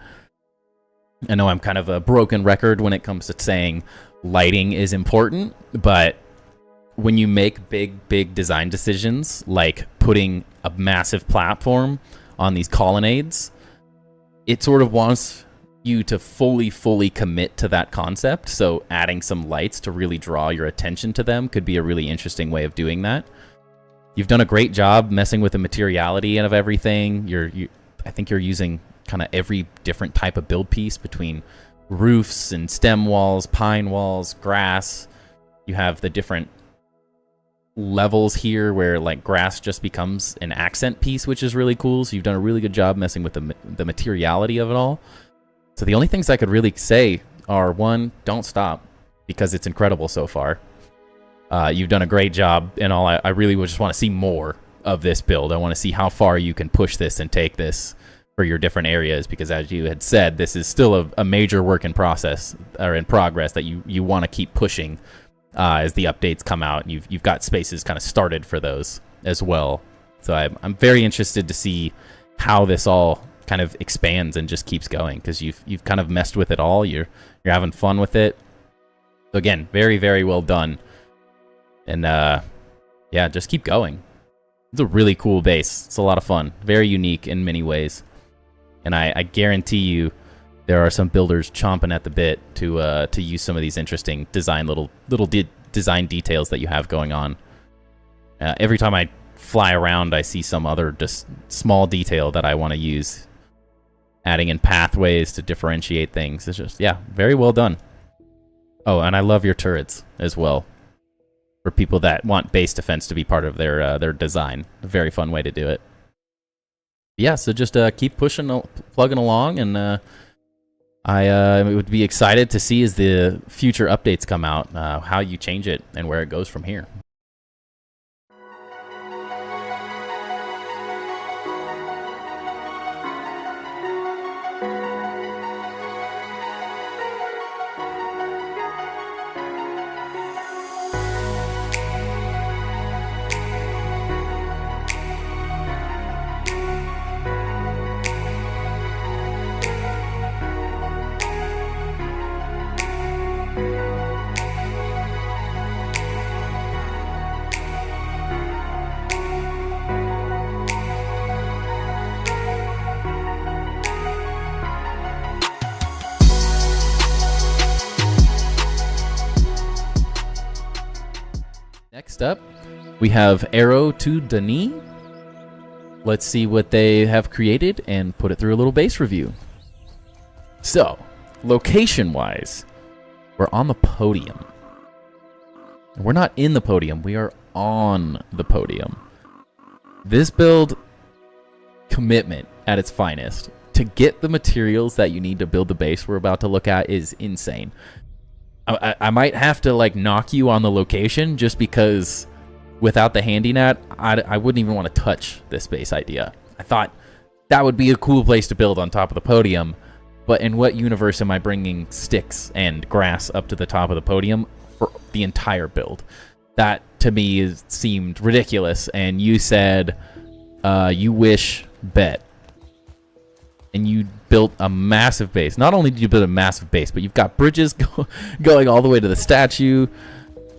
I know I'm kind of a broken record when it comes to saying lighting is important, but when you make big design decisions, like putting a massive platform on these colonnades, it sort of wants you to fully commit to that concept. So adding some lights to really draw your attention to them could be a really interesting way of doing that. You've done a great job messing with the materiality of everything. I think you're using kind of every different type of build piece between roofs and stem walls, pine walls, grass. You have the different levels here where like grass just becomes an accent piece, which is really cool. So you've done a really good job messing with the materiality of it all. So the only things I could really say are, one, don't stop, because it's incredible so far. You've done a great job, and all. I really just want to see more of this build. I want to see how far you can push this and take this for your different areas, because as you had said, this is still a major work in progress that you want to keep pushing as the updates come out. You've got spaces kind of started for those as well. So I'm very interested to see how this all kind of expands and just keeps going, because you've kind of messed with it all. You're having fun with it. So again, very well done. And yeah, just keep going. It's a really cool base. It's a lot of fun. Very unique in many ways. And I guarantee you there are some builders chomping at the bit to use some of these interesting little design details that you have going on. Every time I fly around, I see some other just small detail that I want to use. Adding in pathways to differentiate things. It's just, yeah, very well done. Oh, and I love your turrets as well. For people that want base defense to be part of their design. A very fun way to do it. Yeah, so just keep pushing, plugging along, and I would be excited to see as the future updates come out, how you change it and where it goes from here. Next up, we have Arrow to Denis. Let's see what they have created and put it through a little base review. So, location-wise, we're on the podium. We're not in the podium, we are on the podium. This build, commitment at its finest. To get the materials that you need to build the base we're about to look at is insane. I might have to like knock you on the location, just because without the handy net, I wouldn't even want to touch this base idea. I thought that would be a cool place to build on top of the podium, but in what universe am I bringing sticks and grass up to the top of the podium for the entire build? That to me seemed ridiculous, and you said you wish, bet. And you built a massive base. Not only did you build a massive base, but you've got bridges going all the way to the statue.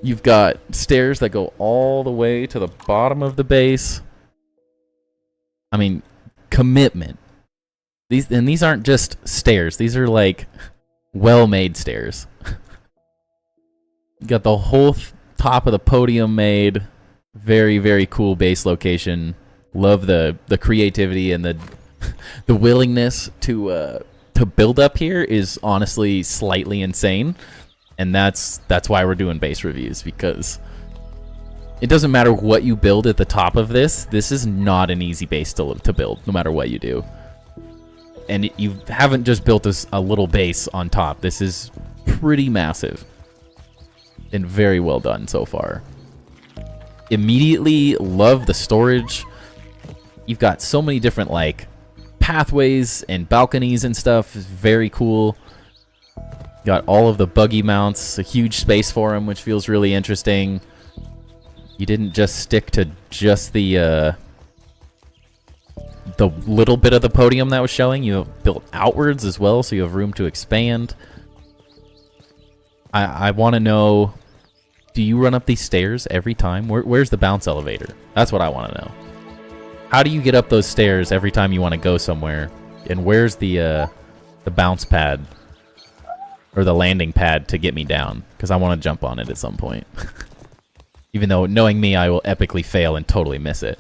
You've got stairs that go all the way to the bottom of the base. I mean, commitment. These aren't just stairs. These are like well-made stairs. You got the whole top of the podium made. Very cool base location. Love the creativity and the willingness to build up here is honestly slightly insane, and that's why we're doing base reviews, because it doesn't matter what you build at the top of this. This is not an easy base to build, no matter what you do. And you haven't just built a little base on top. This is pretty massive and very well done so far. Immediately love the storage. You've got so many different like pathways and balconies and stuff. Is very cool. Got all of the buggy mounts, a huge space for them, which feels really interesting. You didn't just stick to just the the little bit of the podium that was showing, you have built outwards as well, so you have room to expand. I want to know, do you run up these stairs every time? Where's the bounce elevator? That's what I want to know. How do you get up those stairs every time you want to go somewhere? And where's the bounce pad or the landing pad to get me down? Because I want to jump on it at some point. Even though, knowing me, I will epically fail and totally miss it.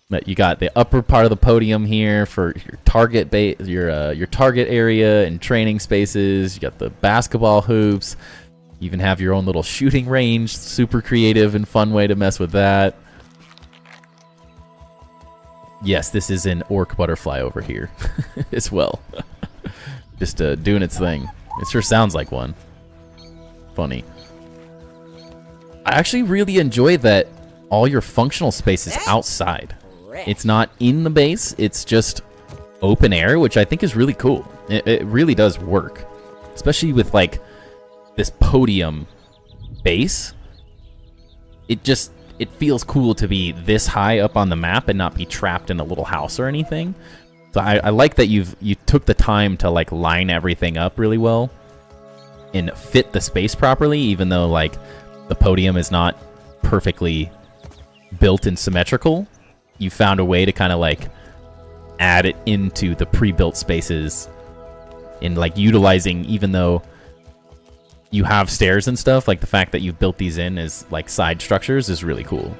But you got the upper part of the podium here for your target your target area and training spaces. You got the basketball hoops. You even have your own little shooting range. Super creative and fun way to mess with that. Yes, this is an orc butterfly over here as well. Just doing its thing. It sure sounds like one. Funny. I actually really enjoy that all your functional space is outside. It's not in the base, it's just open air, which I think is really cool. It really does work. Especially with, like, this podium base. It feels cool to be this high up on the map and not be trapped in a little house or anything. So I like that you took the time to, like, line everything up really well and fit the space properly, even though, like, the podium is not perfectly built and symmetrical. You found a way to kind of, like, add it into the pre-built spaces in, like, utilizing, even though you have stairs and stuff, like, the fact that you've built these in as, like, side structures is really cool.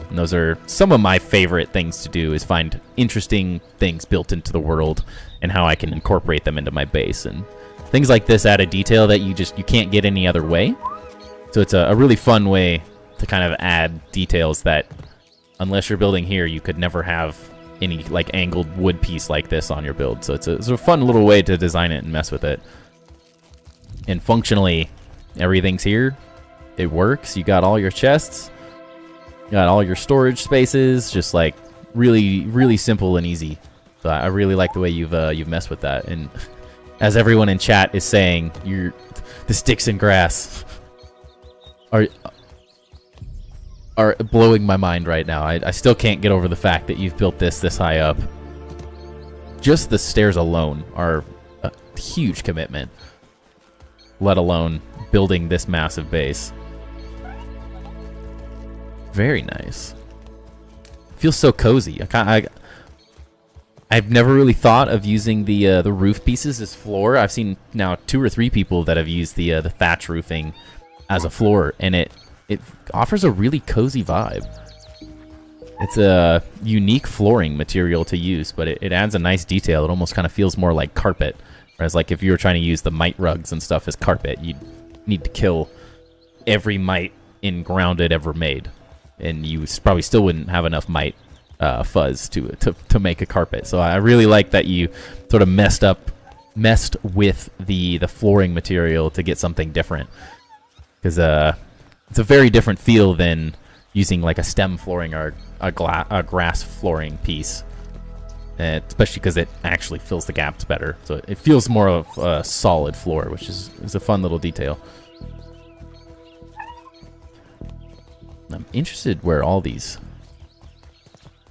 And those are some of my favorite things to do, is find interesting things built into the world and how I can incorporate them into my base. And things like this add a detail that you can't get any other way. So it's a really fun way to kind of add details that, unless you're building here, you could never have any, like, angled wood piece like this on your build. So it's a fun little way to design it and mess with it. And functionally, everything's here. It works. You got all your chests. You got all your storage spaces. Just, like, really, really simple and easy. So I really like the way you've messed with that. And as everyone in chat is saying, the sticks and grass are blowing my mind right now. I still can't get over the fact that you've built this high up. Just the stairs alone are a huge commitment, let alone building this massive base. Very nice. Feels so cozy. I've never really thought of using the roof pieces as floor. I've seen now 2 or 3 people that have used the thatch roofing as a floor, and it offers a really cozy vibe. It's a unique flooring material to use, but it adds a nice detail. It almost kind of feels more like carpet. Whereas, like, if you were trying to use the mite rugs and stuff as carpet, you'd need to kill every mite in grounded ever made. And you probably still wouldn't have enough mite fuzz to make a carpet. So I really like that you sort of messed with the flooring material to get something different. Because it's a very different feel than using, like, a stem flooring or a grass flooring piece. Especially because it actually fills the gaps better. So it feels more of a solid floor, which is a fun little detail. I'm interested where all these,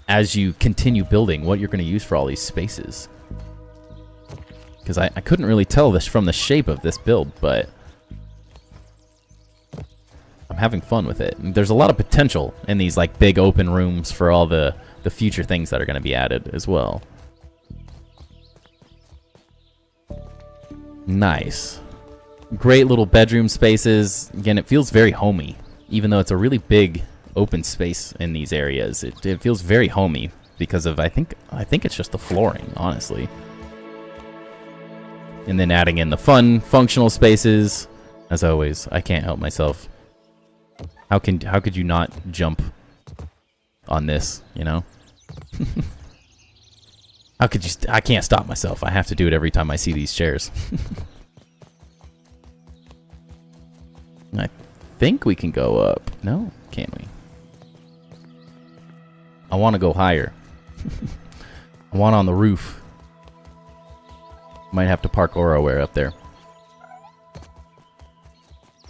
as you continue building, what you're going to use for all these spaces. Because I couldn't really tell this from the shape of this build, but I'm having fun with it. And there's a lot of potential in these, like, big open rooms for all the future things that are going to be added as well. Nice. Great little bedroom spaces. Again, it feels very homey. Even though it's a really big open space in these areas, it feels very homey because of, I think it's just the flooring, honestly. And then adding in the fun, functional spaces. As always, I can't help myself. How could you not jump on this, you know? How could you? I can't stop myself. I have to do it every time I see these chairs. I think we can go up. No, can't we? I want to go higher. I want on the roof. Might have to park Oroware up there.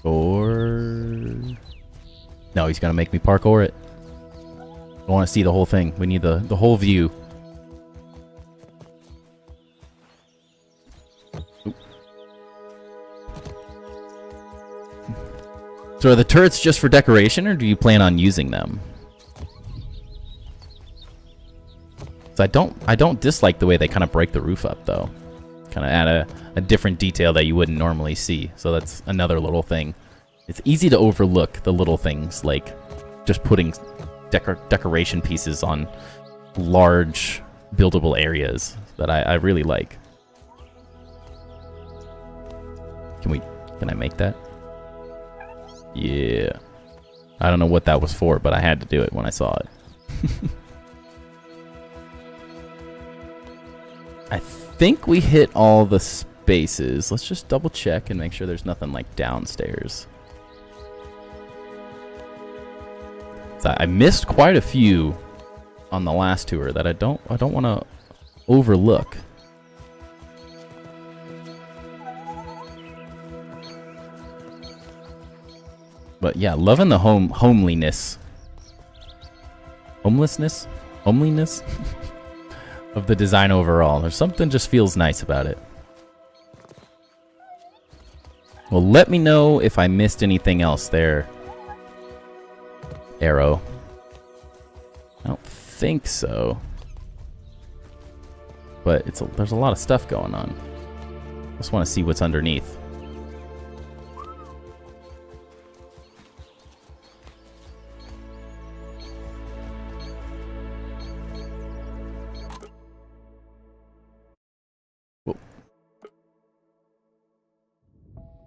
Or... no, he's going to make me parkour it. I want to see the whole thing. We need the whole view. So are the turrets just for decoration, or do you plan on using them? So I don't dislike the way they kind of break the roof up, though. Kind of add a different detail that you wouldn't normally see. So that's another little thing. It's easy to overlook the little things, like just putting decoration pieces on large buildable areas that I really like. Can I make that? Yeah. I don't know what that was for, but I had to do it when I saw it. I think we hit all the spaces. Let's just double check and make sure there's nothing like downstairs. So I missed quite a few on the last tour that I don't want to overlook. But yeah, loving the homeliness of the design overall. There's something just feels nice about it. Well, let me know if I missed anything else there, Arrow. I don't think so. But there's a lot of stuff going on. Just want to see what's underneath.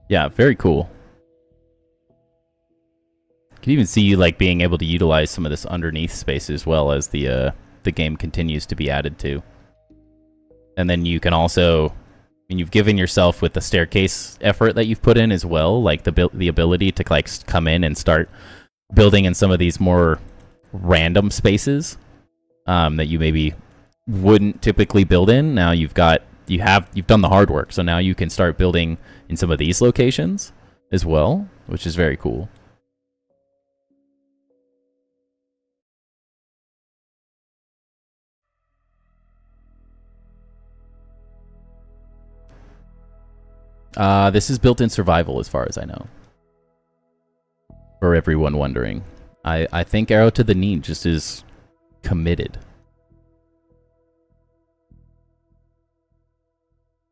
Yeah, very cool. You can even see like being able to utilize some of this underneath space as well as the game continues to be added to. And then you can also, I mean, you've given yourself with the staircase effort that you've put in as well, like the ability to like come in and start building in some of these more random spaces that you maybe wouldn't typically build in. Now you've done the hard work, so now you can start building in some of these locations as well, which is very cool. This is built-in survival as far as I know. For everyone wondering. I think Arrow to the Knee just is committed.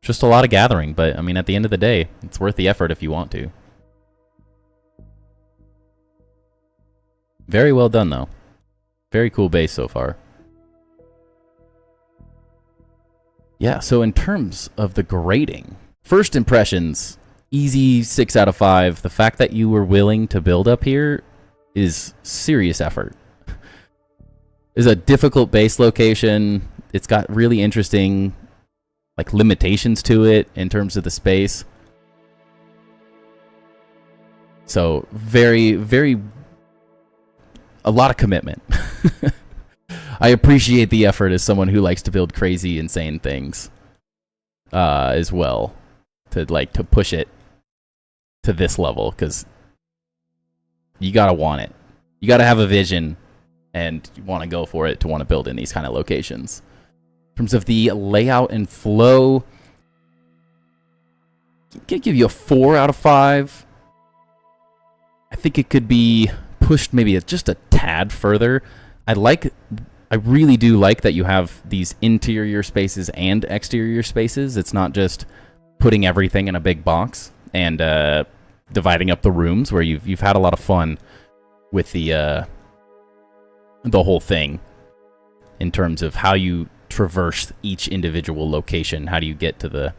Just a lot of gathering, but I mean, at the end of the day, it's worth the effort if you want to. Very well done, though. Very cool base so far. Yeah, so in terms of the grading, first impressions, easy 6 out of 5. The fact that you were willing to build up here is serious effort. It's a difficult base location. It's got really interesting like limitations to it in terms of the space. So very, very, a lot of commitment. I appreciate the effort as someone who likes to build crazy, insane things as well, to push it to this level, because you gotta want it. You gotta have a vision and you want to go for it to want to build in these kind of locations. In terms of the layout and flow, I can give you a 4 out of 5. I think it could be pushed maybe just a tad further. I really do like that you have these interior spaces and exterior spaces. It's not just putting everything in a big box and dividing up the rooms, where you've had a lot of fun with the whole thing in terms of how you traverse each individual location. How do you get to the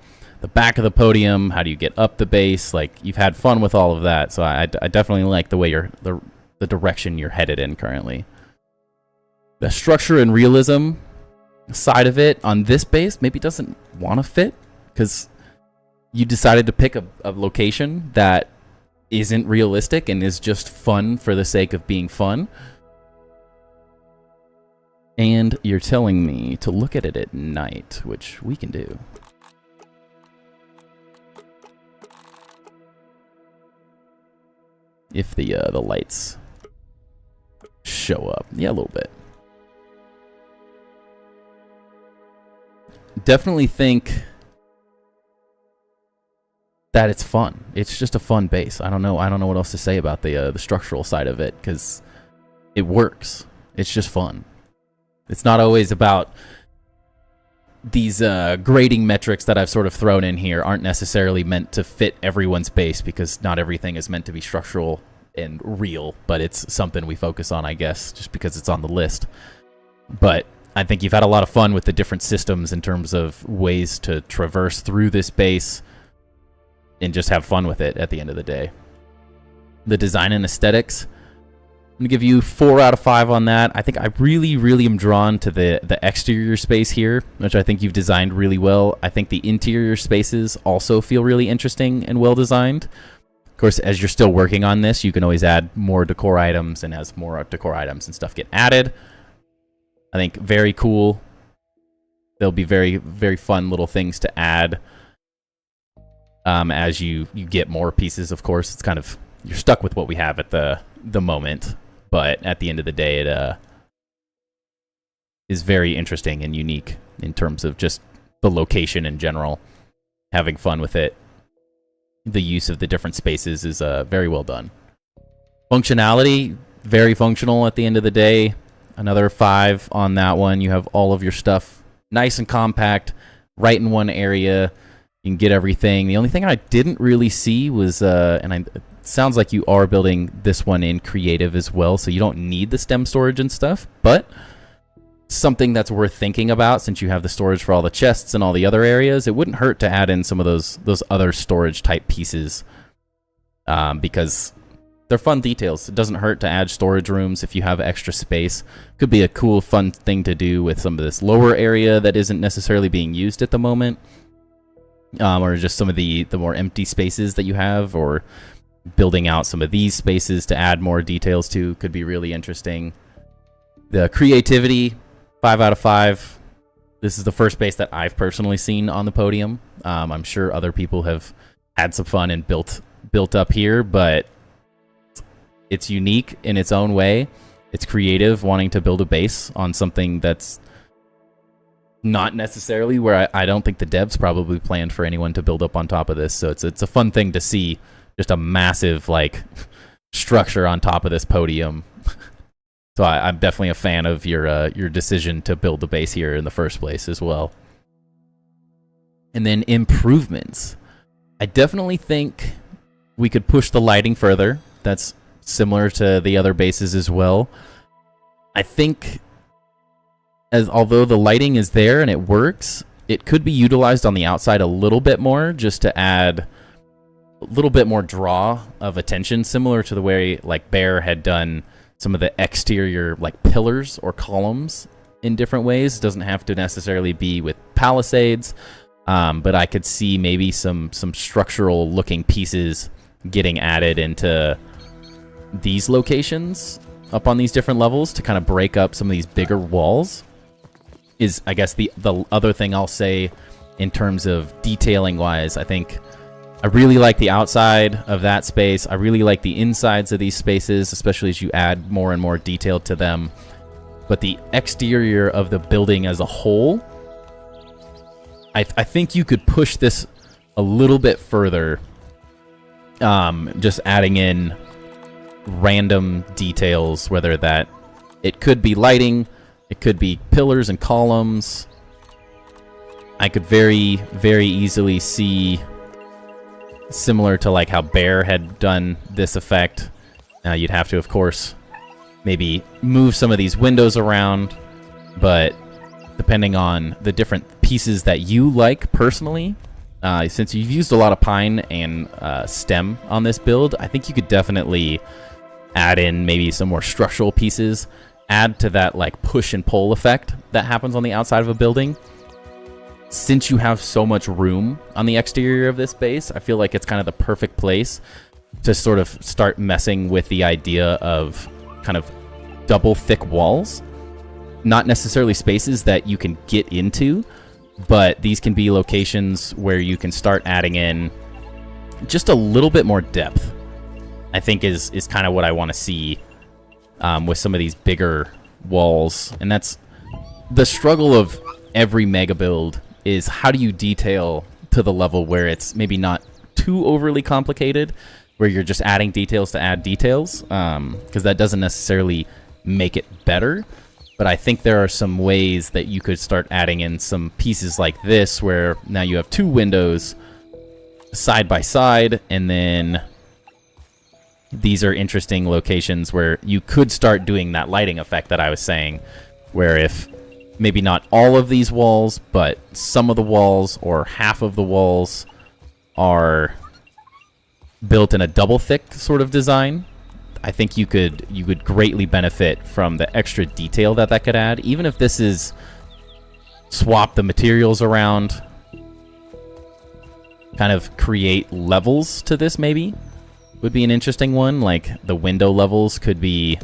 back of the podium? How do you get up the base? Like, you've had fun with all of that, so I definitely like the way the direction you're headed in currently. The structure and realism side of it on this base maybe doesn't want to fit, because you decided to pick a location that isn't realistic and is just fun for the sake of being fun. And you're telling me to look at it at night, which we can do. If the lights show up. Yeah, a little bit. Definitely think that it's fun. It's just a fun base. I don't know what else to say about the structural side of it, because it works. It's just fun. It's not always about these grading metrics that I've sort of thrown in here aren't necessarily meant to fit everyone's base, because not everything is meant to be structural and real, but it's something we focus on, I guess, just because it's on the list. But I think you've had a lot of fun with the different systems in terms of ways to traverse through this base and just have fun with it at the end of the day. The design and aesthetics, I'm going to give you 4 out of 5 on that. I think I really, really am drawn to the exterior space here, which I think you've designed really well. I think the interior spaces also feel really interesting and well designed. Of course, as you're still working on this, you can always add more decor items, and as more decor items and stuff get added, I think very cool. There'll be very, very fun little things to add as you get more pieces. Of course, it's kind of, you're stuck with what we have at the moment, but at the end of the day, it is very interesting and unique in terms of just the location in general. Having fun with it. The use of the different spaces is very well done. Functionality, very functional at the end of the day. Another 5 on that one. You have all of your stuff nice and compact, right in one area. You can get everything. The only thing I didn't really see was, it sounds like you are building this one in creative as well, so you don't need the stem storage and stuff, but something that's worth thinking about, since you have the storage for all the chests and all the other areas. It wouldn't hurt to add in some of those other storage type pieces, because they're fun details. It doesn't hurt to add storage rooms if you have extra space. Could be a cool, fun thing to do with some of this lower area that isn't necessarily being used at the moment. Or just some of the more empty spaces that you have, or building out some of these spaces to add more details to could be really interesting. The creativity, 5 out of 5. This is the first base that I've personally seen on the podium. I'm sure other people have had some fun and built up here, but it's unique in its own way. It's creative, wanting to build a base on something that's not necessarily where I don't think the devs probably planned for anyone to build up on top of this. So it's a fun thing to see, just a massive like structure on top of this podium. So I'm definitely a fan of your decision to build the base here in the first place as well. And then improvements. I definitely think we could push the lighting further. That's similar to the other bases as well. I think, although the lighting is there and it works, it could be utilized on the outside a little bit more, just to add a little bit more draw of attention, similar to the way like Bear had done some of the exterior like pillars or columns in different ways. It doesn't have to necessarily be with palisades, but I could see maybe some structural looking pieces getting added into these locations up on these different levels to kind of break up some of these bigger walls. Is, I guess, the other thing I'll say in terms of detailing wise. I think I really like the outside of that space. I really like the insides of these spaces, especially as you add more and more detail to them. But the exterior of the building as a whole, I think you could push this a little bit further, just adding in random details, whether that it could be lighting, it could be pillars and columns. I could very, very easily see, similar to like how Bear had done this effect. Now you'd have to, of course, maybe move some of these windows around, but depending on the different pieces that you like personally, since you've used a lot of pine and stem on this build, I think you could definitely add in maybe some more structural pieces, add to that like push and pull effect that happens on the outside of a building. Since you have so much room on the exterior of this base, I feel like it's kind of the perfect place to sort of start messing with the idea of kind of double thick walls. Not necessarily spaces that you can get into, but these can be locations where you can start adding in just a little bit more depth. I think is kind of what I want to see with some of these bigger walls. And that's the struggle of every mega build, is how do you detail to the level where it's maybe not too overly complicated, where you're just adding details to add details, because that doesn't necessarily make it better. But I think there are some ways that you could start adding in some pieces like this, where now you have 2 windows side by side, and then these are interesting locations where you could start doing that lighting effect that I was saying, where if maybe not all of these walls, but some of the walls or half of the walls are built in a double thick sort of design, I think you would greatly benefit from the extra detail that could add. Even if this is swap the materials around, kind of create levels to this maybe would be an interesting one. Like the window levels could be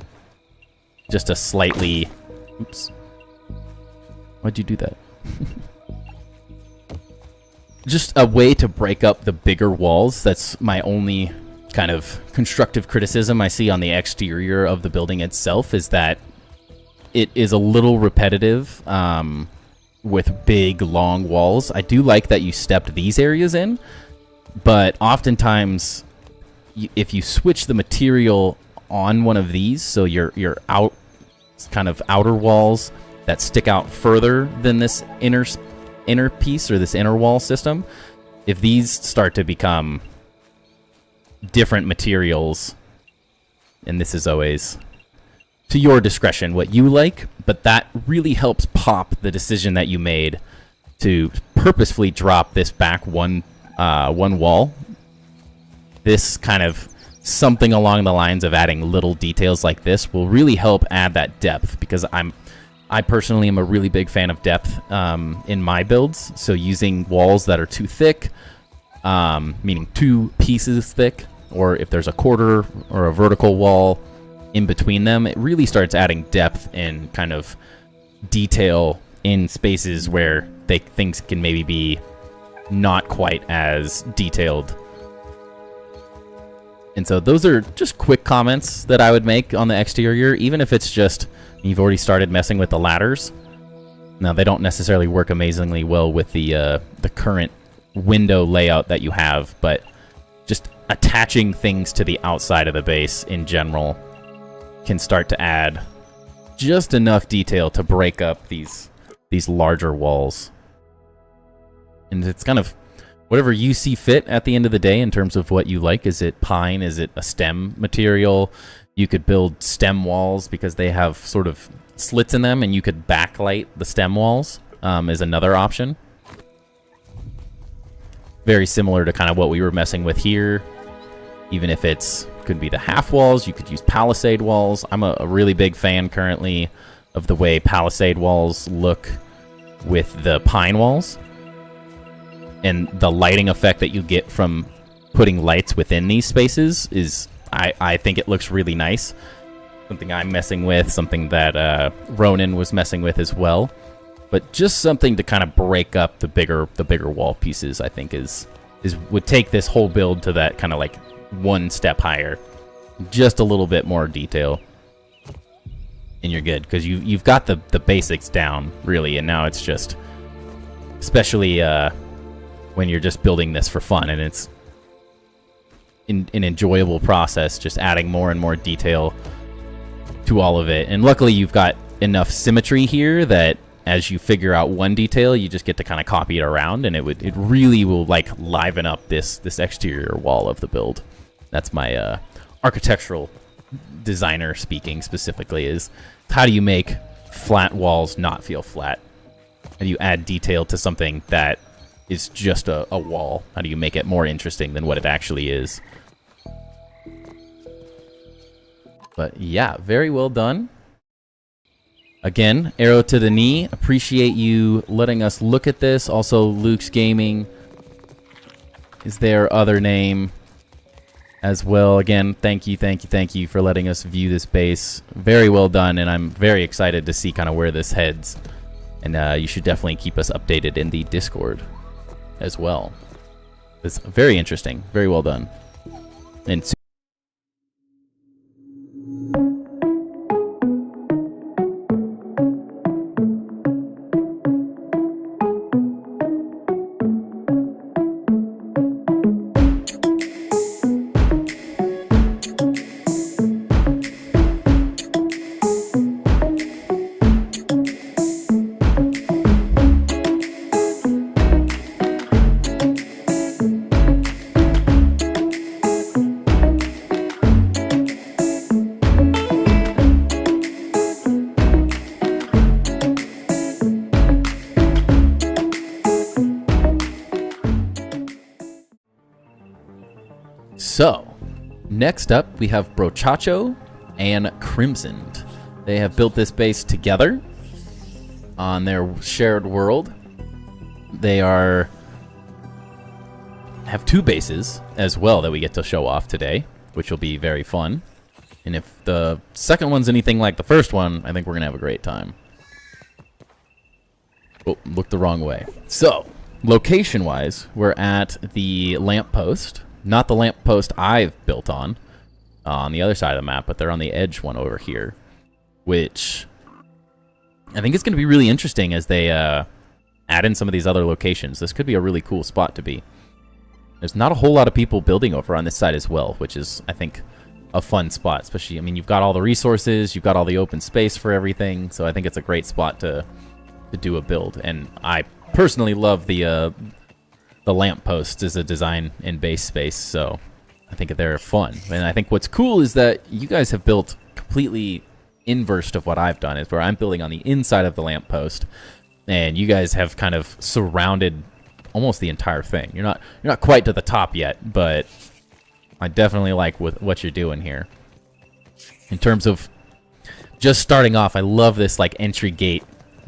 just a slightly... Oops. Why'd you do that? Just a way to break up the bigger walls. That's my only kind of constructive criticism I see on the exterior of the building itself, is that it is a little repetitive with big, long walls. I do like that you stepped these areas in, but oftentimes if you switch the material on one of these, so your out kind of outer walls that stick out further than this inner piece or this inner wall system, if these start to become different materials, and this is always to your discretion what you like, but that really helps pop the decision that you made to purposefully drop this back one wall. This kind of something along the lines of adding little details like this will really help add that depth, because I personally am a really big fan of depth in my builds. So using walls that are too thick, meaning 2 pieces thick, or if there's a quarter or a vertical wall in between them, it really starts adding depth and kind of detail in spaces where things can maybe be not quite as detailed. And so those are just quick comments that I would make on the exterior, even if it's just you've already started messing with the ladders. Now, they don't necessarily work amazingly well with the current window layout that you have, but just attaching things to the outside of the base in general can start to add just enough detail to break up these larger walls. And it's kind of whatever you see fit at the end of the day in terms of what you like. Is it pine? Is it a stem material? You could build stem walls because they have sort of slits in them, and you could backlight the stem walls is another option. Very similar to kind of what we were messing with here. Even if could be the half walls, you could use palisade walls. I'm a really big fan currently of the way palisade walls look with the pine walls, and the lighting effect that you get from putting lights within these spaces is, I think it looks really nice. Something I'm messing with, something that Ronan was messing with as well. But just something to kind of break up the bigger wall pieces, I think would take this whole build to that kind of like one step higher. Just a little bit more detail, and you're good, because you've got the basics down really, and now it's just, especially when you're just building this for fun, and it's an enjoyable process, just adding more and more detail to all of it. And luckily you've got enough symmetry here that as you figure out one detail, you just get to kind of copy it around, and it really will like liven up this exterior wall of the build. That's my architectural designer speaking specifically, is how do you make flat walls not feel flat? How do you add detail to something that is just a wall? How do you make it more interesting than what it actually is? But yeah, very well done. Again, arrow to the knee. Appreciate you letting us look at this. Also, Luke's Gaming is their other name as well. Again, thank you for letting us view this base. Very well done, and I'm very excited to see kind of where this heads. And you should definitely keep us updated in the Discord as well. It's very interesting. Very well done. And So, next up we have Brochacho and Crimsoned. They have built this base together on their shared world. They have 2 bases as well that we get to show off today, which will be very fun. And if the second one's anything like the first one, I think we're going to have a great time. Oh, looked the wrong way. So, location-wise, we're at the lamppost. Not the lamppost I've built on the other side of the map, but they're on the edge one over here, which I think it's going to be really interesting as they add in some of these other locations. This could be a really cool spot to be. There's not a whole lot of people building over on this side as well, which is, I think, a fun spot. Especially, I mean, you've got all the resources, you've got all the open space for everything, so I think it's a great spot to do a build. And I personally love the lampposts as a design in base space, so I think they're fun. And I think what's cool is that you guys have built completely inverse of what I've done, is where I'm building on the inside of the lamppost, and you guys have kind of surrounded almost the entire thing. You're not quite to the top yet, but I definitely like what you're doing here. In terms of just starting off, I love this like entry gate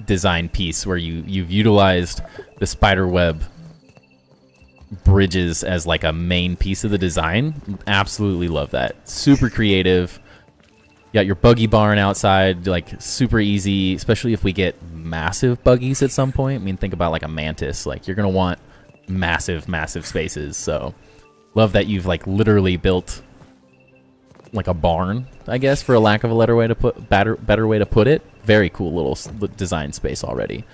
design piece where you've utilized the spider web bridges as like a main piece of the design. Absolutely love that. Super creative. You got your buggy barn outside, like super easy, especially if we get massive buggies at some point. I mean, think about like a mantis. Like, you're going to want massive, massive spaces. So, love that you've like literally built like a barn, I guess, for a lack of a better way to put it. Very cool little design space already.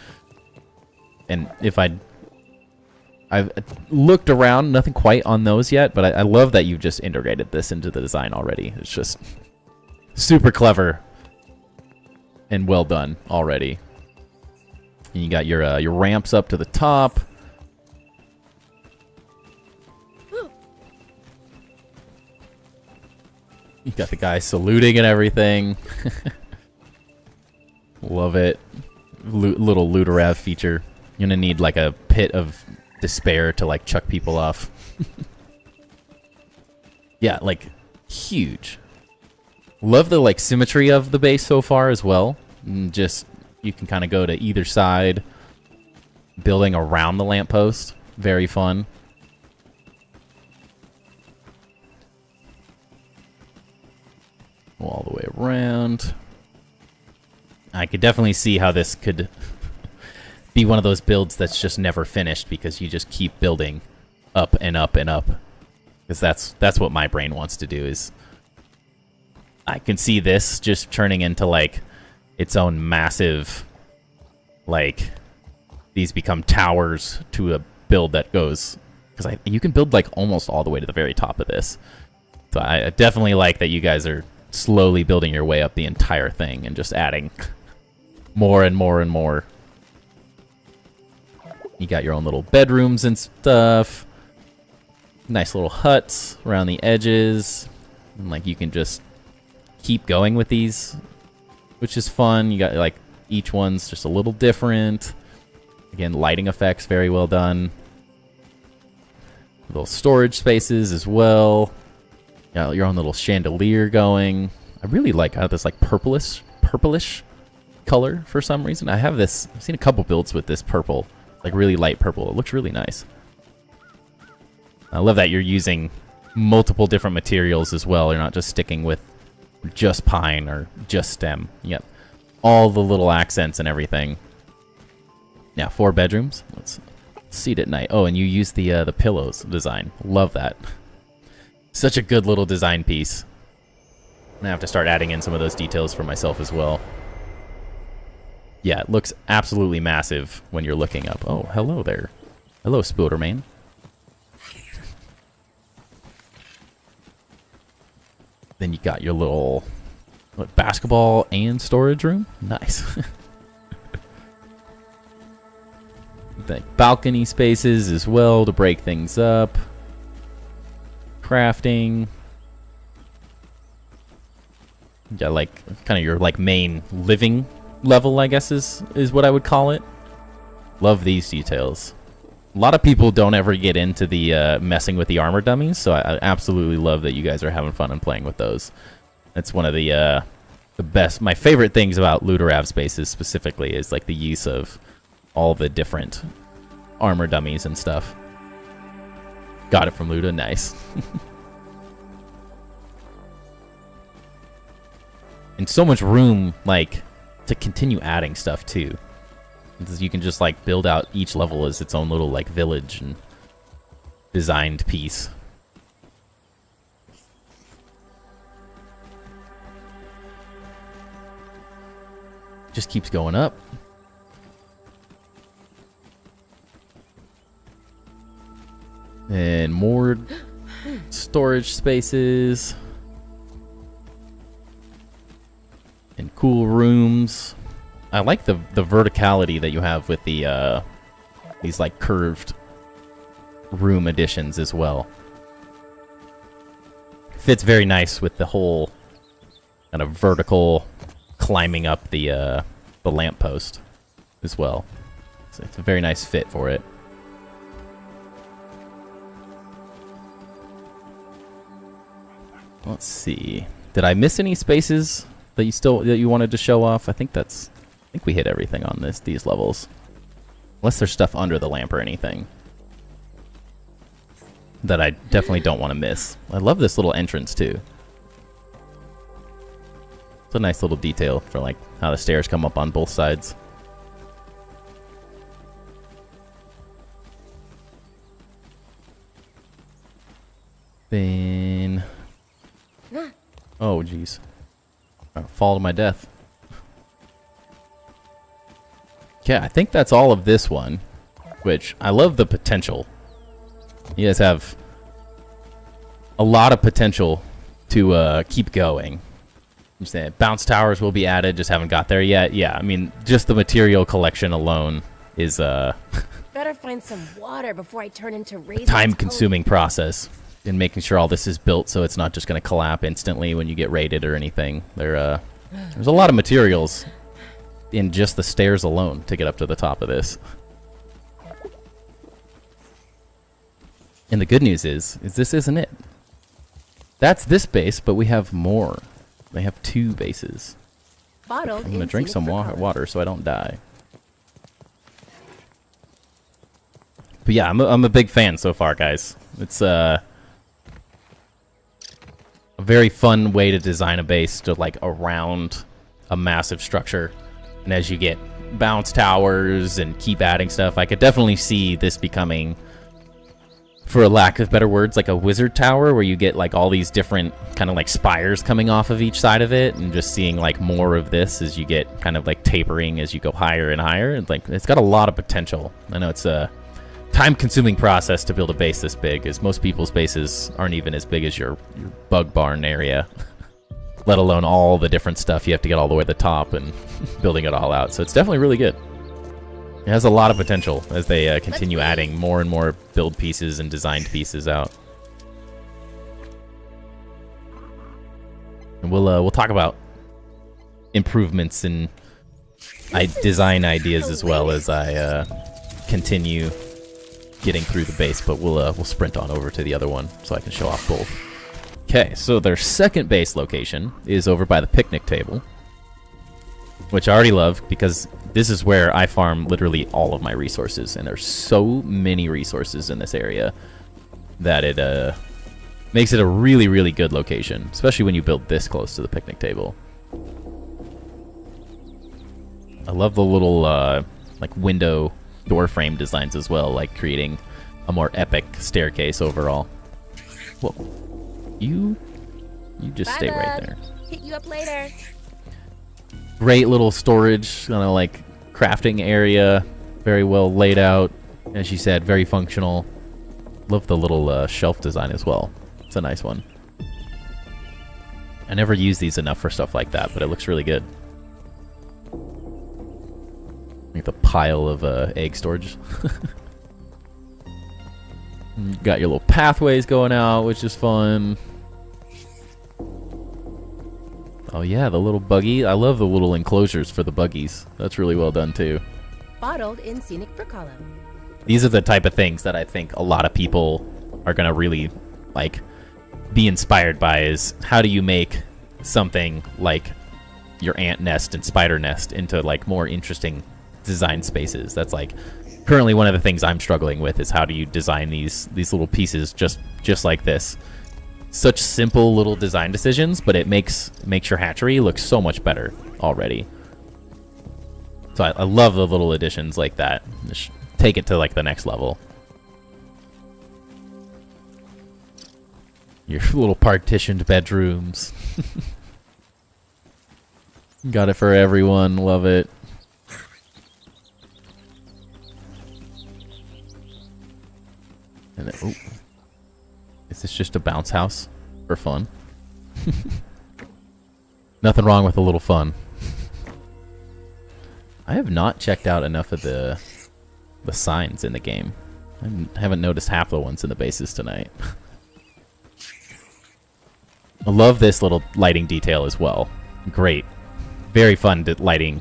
And if I've looked around, nothing quite on those yet, but I love that you've just integrated this into the design already. It's just super clever and well done already. And you got your ramps up to the top. You got the guy saluting and everything. Love it. Little Lootarev feature. You're gonna need like a pit of despair to like chuck people off. Yeah, like huge. Love the like symmetry of the base so far as well. And just you can kind of go to either side, building around the lamppost. Very fun. All the way around. I could definitely see how this could be one of those builds that's just never finished, because you just keep building up and up and up. Because that's what my brain wants to do. Is I can see this just turning into like its own massive, like, these become towers to a build that goes, because you can build like almost all the way to the very top of this. So I definitely like that you guys are slowly building your way up the entire thing and just adding more and more and more. You got your own little bedrooms and stuff. Nice little huts around the edges. And like you can just keep going with these, which is fun. You got like each one's just a little different. Again, lighting effects very well done. Little storage spaces as well. Got your own little chandelier going. I really like how this like purplish color for some reason. I've seen a couple builds with this purple, like really light purple. It looks really nice. I love that you're using multiple different materials as well. You're not just sticking with just pine or just stem. Yep, all the little accents and everything. Yeah, 4 bedrooms. Let's seat at night. Oh, and you use the pillows design. Love that. Such a good little design piece. I'm gonna have to start adding in some of those details for myself as well. Yeah, it looks absolutely massive when you're looking up. Oh, hello there. Hello, Spooderman. Then you got your little basketball and storage room. Nice. The balcony spaces as well to break things up. Crafting. Yeah, like kind of your like main living level, I guess is what I would call it. Love these details. A lot of people don't ever get into the messing with the armor dummies, so I absolutely love that you guys are having fun and playing with those. That's one of the best, my favorite things about Luderav spaces specifically is like the use of all the different armor dummies and stuff. Got it from Luda, nice. And so much room, like, to continue adding stuff too. Because you can just like build out each level as its own little like village and designed piece. Just keeps going up. And more storage spaces. And cool rooms. I like the verticality that you have with the these like curved room additions as well. Fits very nice with the whole kind of vertical climbing up the lamppost as well. So it's a very nice fit for it. Let's see. Did I miss any spaces that you wanted to show off? I think we hit everything on these levels. Unless there's stuff under the lamp or anything that I definitely don't want to miss. I love this little entrance too. It's a nice little detail for like how the stairs come up on both sides. Then oh jeez. Fall to my death. Yeah, I think that's all of this one, which I love the potential. You guys have a lot of potential to keep going. You say bounce towers will be added, just haven't got there yet. Yeah, I mean, just the material collection alone is better find some water before I turn into razor. Time-consuming process in making sure all this is built so it's not just going to collapse instantly when you get raided or anything. There's a lot of materials in just the stairs alone to get up to the top of this. And the good news is this isn't it. That's this base, but we have more. They have 2 bases. I'm going to drink some water so I don't die. But yeah, I'm a big fan so far, guys. It's a very fun way to design a base to like around a massive structure. And as you get bounce towers and keep adding stuff, I could definitely see this becoming, for a lack of better words, like a wizard tower where you get like all these different kind of like spires coming off of each side of it, and just seeing like more of this as you get kind of like tapering as you go higher and higher. And like it's got a lot of potential. I know it's a time-consuming process to build a base this big, as most people's bases aren't even as big as your bug barn area. Let alone all the different stuff you have to get all the way to the top and building it all out. So it's definitely really good. It has a lot of potential as they continue adding more and more build pieces and designed pieces out. And we'll talk about improvements and design ideas as well as I continue getting through the base. But we'll sprint on over to the other one so I can show off both. Okay, so their second base location is over by the picnic table, which I already love because this is where I farm literally all of my resources, and there's so many resources in this area that it makes it a really, really good location, especially when you build this close to the picnic table. I love the little like window door frame designs as well, like creating a more epic staircase overall. Whoa. You just stay right there. Hit you up later. Great little storage, kind of like crafting area. Very well laid out. As you said, very functional. Love the little shelf design as well. It's a nice one. I never use these enough for stuff like that, but it looks really good. Like the pile of egg storage. You got your little pathways going out, which is fun. Oh yeah, the little buggy. I love the little enclosures for the buggies. That's really well done too. Bottled in scenic brook hollow. These are the type of things that I think a lot of people are going to really, like, be inspired by, is how do you make something like your ant nest and spider nest into, like, more interesting design spaces. That's, like, currently one of the things I'm struggling with, is how do you design these little pieces just like this. Such simple little design decisions, but it makes your hatchery look so much better already. So I love the little additions like that. Just take it to, like, the next level. Your little partitioned bedrooms. Got it for everyone. Love it. And then, ooh. Is this just a bounce house for fun? Nothing wrong with a little fun. I have not checked out enough of the signs in the game. I haven't noticed half the ones in the bases tonight. I love this little lighting detail as well. Great. Very fun lighting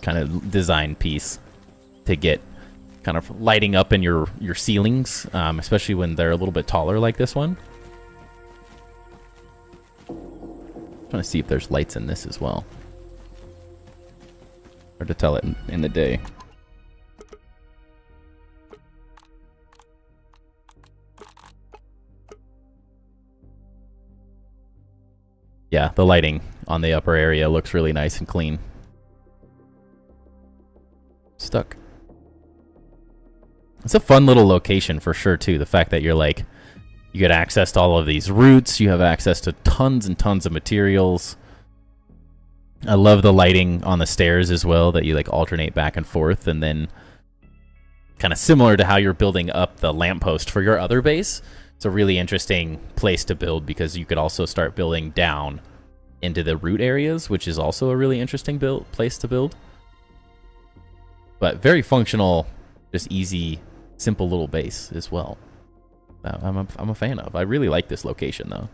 kind of design piece to get kind of lighting up in your ceilings, especially when they're a little bit taller like this one. I'm trying to see if there's lights in this as well. Hard to tell it in the day. Yeah, the lighting on the upper area looks really nice and clean. Stuck. It's a fun little location for sure, too. The fact that you're, like, you get access to all of these roots. You have access to tons and tons of materials. I love the lighting on the stairs as well, that you, like, alternate back and forth. And then kind of similar to how you're building up the lamppost for your other base. It's a really interesting place to build, because you could also start building down into the root areas, which is also a really interesting place to build. But very functional, just easy, simple little base as well. I'm a fan of. I really like this location, though.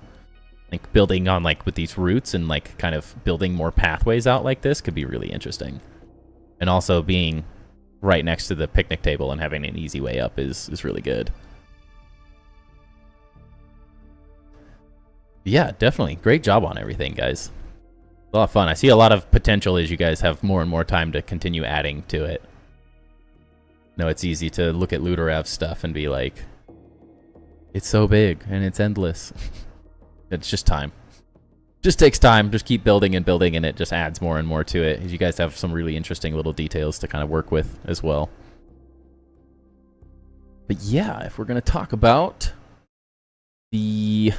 Like, building on, like, with these roots and, like, kind of building more pathways out like this could be really interesting. And also being right next to the picnic table and having an easy way up is really good. Yeah, definitely. Great job on everything, guys. A lot of fun. I see a lot of potential as you guys have more and more time to continue adding to it. No, it's easy to look at Ludorev's stuff and be like, it's so big and it's endless. It's just time. Just takes time. Just keep building and building, and it just adds more and more to it. You guys have some really interesting little details to kind of work with as well. But yeah, if we're going to talk about the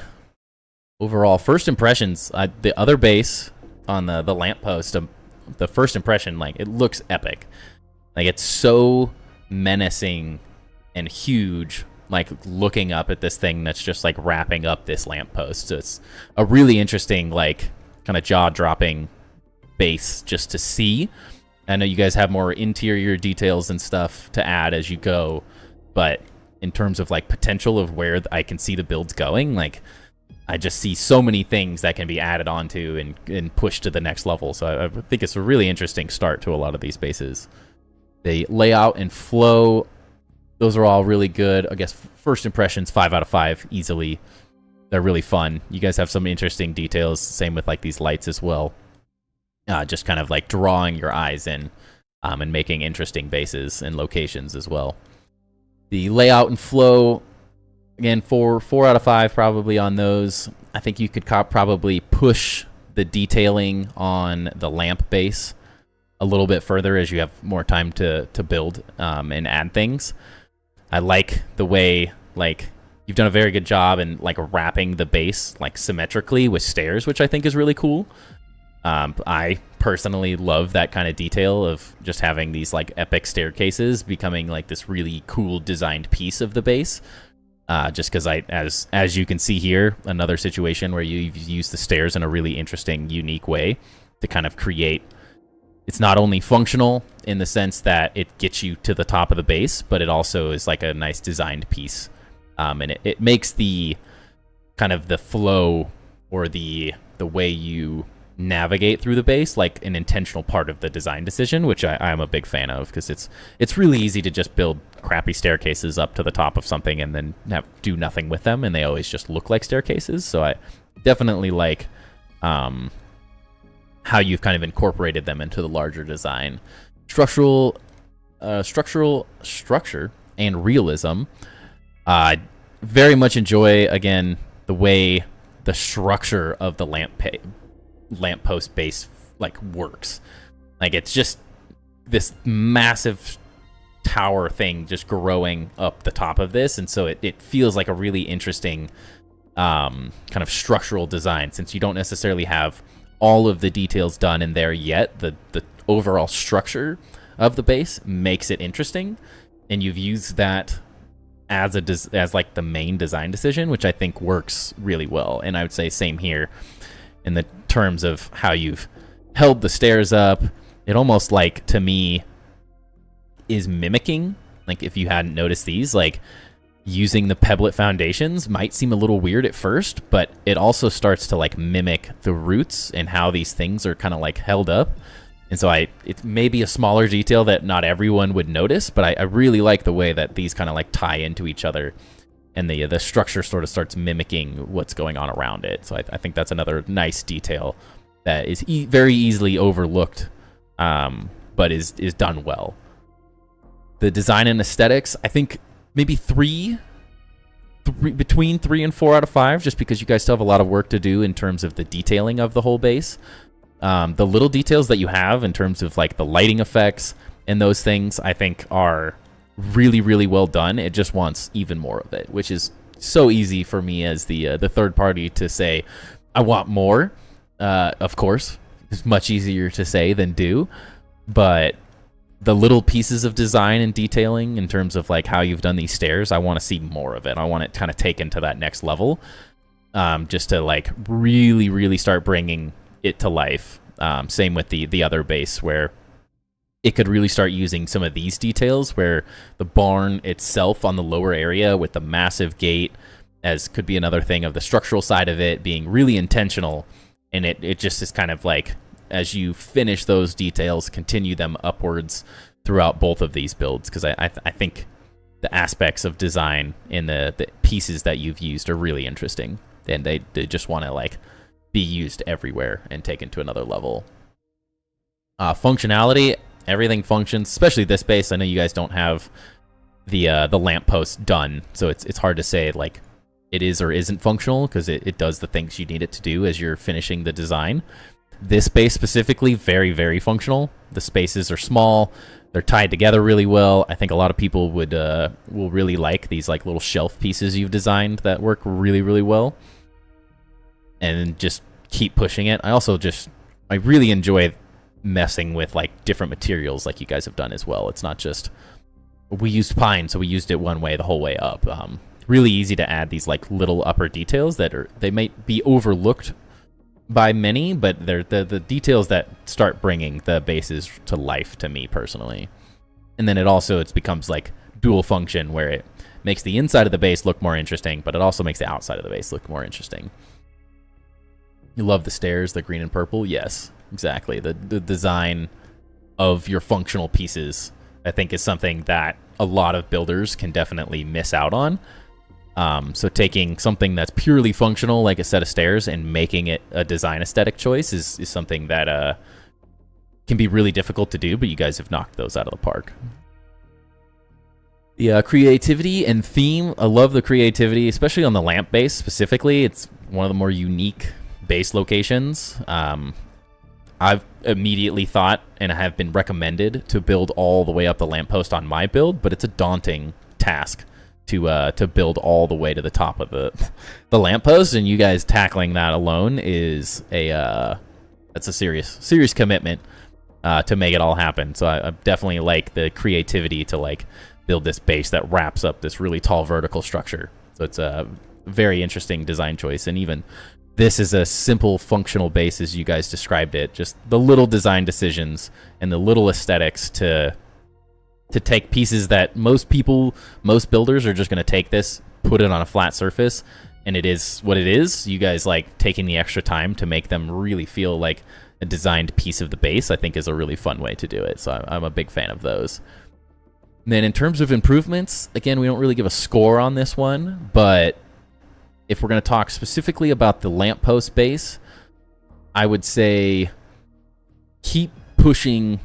overall first impressions, the other base on the lamppost, the first impression, like, it looks epic. Like, it's so menacing and huge, like, looking up at this thing that's just, like, wrapping up this lamppost. So it's a really interesting, like, kind of jaw-dropping base just to see. I know you guys have more interior details and stuff to add as you go, but in terms of, like, potential of where I can see the builds going, like, I just see so many things that can be added onto and pushed to the next level. So I think it's a really interesting start to a lot of these bases. The layout and flow, those are all really good. I guess first impressions, 5 out of 5, easily. They're really fun. You guys have some interesting details. Same with, like, these lights as well. Just kind of, like, drawing your eyes in and making interesting bases and locations as well. The layout and flow, again, 4 out of 5 probably on those. I think you could probably push the detailing on the lamp base a little bit further as you have more time to build and add things. I like the way, like, you've done a very good job in, like, wrapping the base, like, symmetrically with stairs, which I think is really cool. I personally love that kind of detail of just having these, like, epic staircases becoming, like, this really cool designed piece of the base. Just because as you can see here, another situation where you've used the stairs in a really interesting, unique way to kind of create. It's not only functional in the sense that it gets you to the top of the base, but it also is, like, a nice designed piece. And it makes the kind of the flow or the way you navigate through the base like an intentional part of the design decision, which I'm a big fan of, because it's really easy to just build crappy staircases up to the top of something and then do nothing with them, and they always just look like staircases. So I definitely like how you've kind of incorporated them into the larger design. Structural structure and realism. Very much enjoy, again, the way the structure of the lamppost base like works. Like, it's just this massive tower thing just growing up the top of this, and so it feels like a really interesting kind of structural design, since you don't necessarily have all of the details done in there yet. The overall structure of the base makes it interesting, and you've used that as like the main design decision, which I think works really well. And I would say same here in the terms of how you've held the stairs up. It almost, like, to me, is mimicking, like, if you hadn't noticed these, like, using the pebblet foundations might seem a little weird at first, but it also starts to like mimic the roots and how these things are kind of like held up. And so it may be a smaller detail that not everyone would notice, but I really like the way that these kind of like tie into each other, and the structure sort of starts mimicking what's going on around it. So I think that's another nice detail that is very easily overlooked, but is done well. The design and aesthetics, I think maybe between 3 and 4 out of 5, just because you guys still have a lot of work to do in terms of the detailing of the whole base. The little details that you have in terms of like the lighting effects and those things, I think are really, really well done. It just wants even more of it, which is so easy for me as the third party to say, I want more. Of course, it's much easier to say than do, but the little pieces of design and detailing in terms of like how you've done these stairs, I want to see more of it. I want it kind of taken to that next level, just to like really, really start bringing it to life. Same with the other base, where it could really start using some of these details, where the barn itself on the lower area with the massive gate, as could be another thing of the structural side of it being really intentional. And it just is kind of like, as you finish those details, continue them upwards throughout both of these builds, because I think the aspects of design in the pieces that you've used are really interesting, and they just want to like be used everywhere and taken to another level. Functionality, everything functions, especially this base. I know you guys don't have the lamppost done, so it's hard to say like it is or isn't functional, because it does the things you need it to do as you're finishing the design. This base specifically, very, very functional. The spaces are small. They're tied together really well. I think a lot of people will really like these like little shelf pieces you've designed that work really, really well. And just keep pushing it. I really enjoy messing with like different materials like you guys have done as well. It's not just, we used pine, so we used it one way the whole way up. Really easy to add these like little upper details they might be overlooked by many, but they're the details that start bringing the bases to life to me personally. And then it becomes like dual function, where it makes the inside of the base look more interesting, but it also makes the outside of the base look more interesting. You love the stairs, the green and purple? Yes, exactly. The design of your functional pieces, I think, is something that a lot of builders can definitely miss out on. So taking something that's purely functional, like a set of stairs, and making it a design aesthetic choice is something that can be really difficult to do, but you guys have knocked those out of the park. The creativity and theme, I love the creativity, especially on the lamp base specifically. It's one of the more unique base locations. I've immediately thought, and I have been recommended, to build all the way up the lamppost on my build, but it's a daunting task to build all the way to the top of the lamppost, and you guys tackling that alone is that's a serious commitment to make it all happen. So I definitely like the creativity to like build this base that wraps up this really tall vertical structure. So it's a very interesting design choice, and even this is a simple functional base as you guys described it. Just the little design decisions and the little aesthetics to take pieces that most builders are just going to take this, put it on a flat surface, and it is what it is, you guys like taking the extra time to make them really feel like a designed piece of the base, I think is a really fun way to do it. So I'm a big fan of those. And then in terms of improvements, again, we don't really give a score on this one, but if we're going to talk specifically about the lamppost base, I would say keep pushing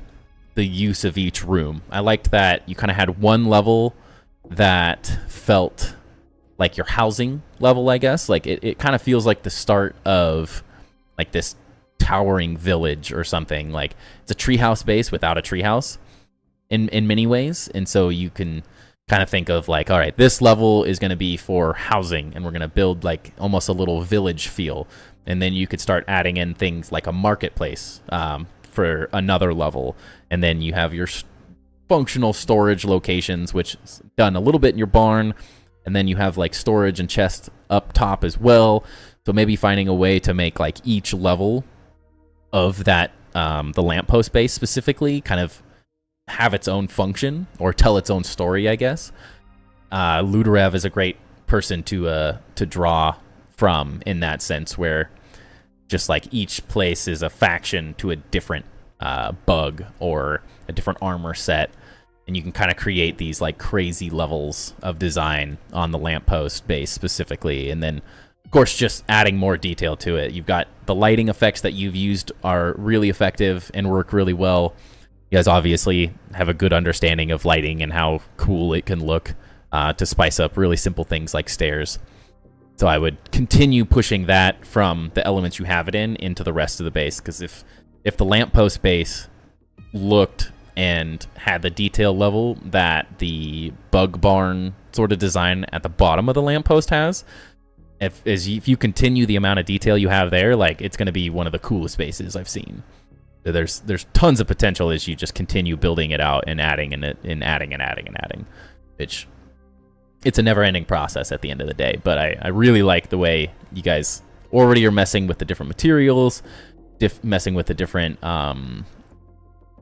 the use of each room. I liked that you kind of had one level that felt like your housing level, I guess. Like it kind of feels like the start of like this towering village or something. Like it's a treehouse base without a treehouse in many ways. And so you can kind of think of like, all right, this level is going to be for housing, and we're going to build like almost a little village feel. And then you could start adding in things like a marketplace for another level. And then you have your functional storage locations, which is done a little bit in your barn. And then you have like storage and chests up top as well. So maybe finding a way to make like each level of that, the lamppost base specifically, kind of have its own function or tell its own story, I guess. Ludorev is a great person to draw from in that sense, where just like each place is a faction to a different bug or a different armor set, and you can kind of create these like crazy levels of design on the lamppost base specifically. And then of course just adding more detail to it. You've got the lighting effects that you've used are really effective and work really well. You guys obviously have a good understanding of lighting and how cool it can look to spice up really simple things like stairs. So I would continue pushing that from the elements you have it in into the rest of the base, because if the lamppost base looked and had the detail level that the bug barn sort of design at the bottom of the lamppost has, if you continue the amount of detail you have there, like it's going to be one of the coolest bases I've seen. So there's tons of potential as you just continue building it out and adding and adding. Which it's a never-ending process at the end of the day. But I really like the way you guys already are messing with the different materials, messing with the different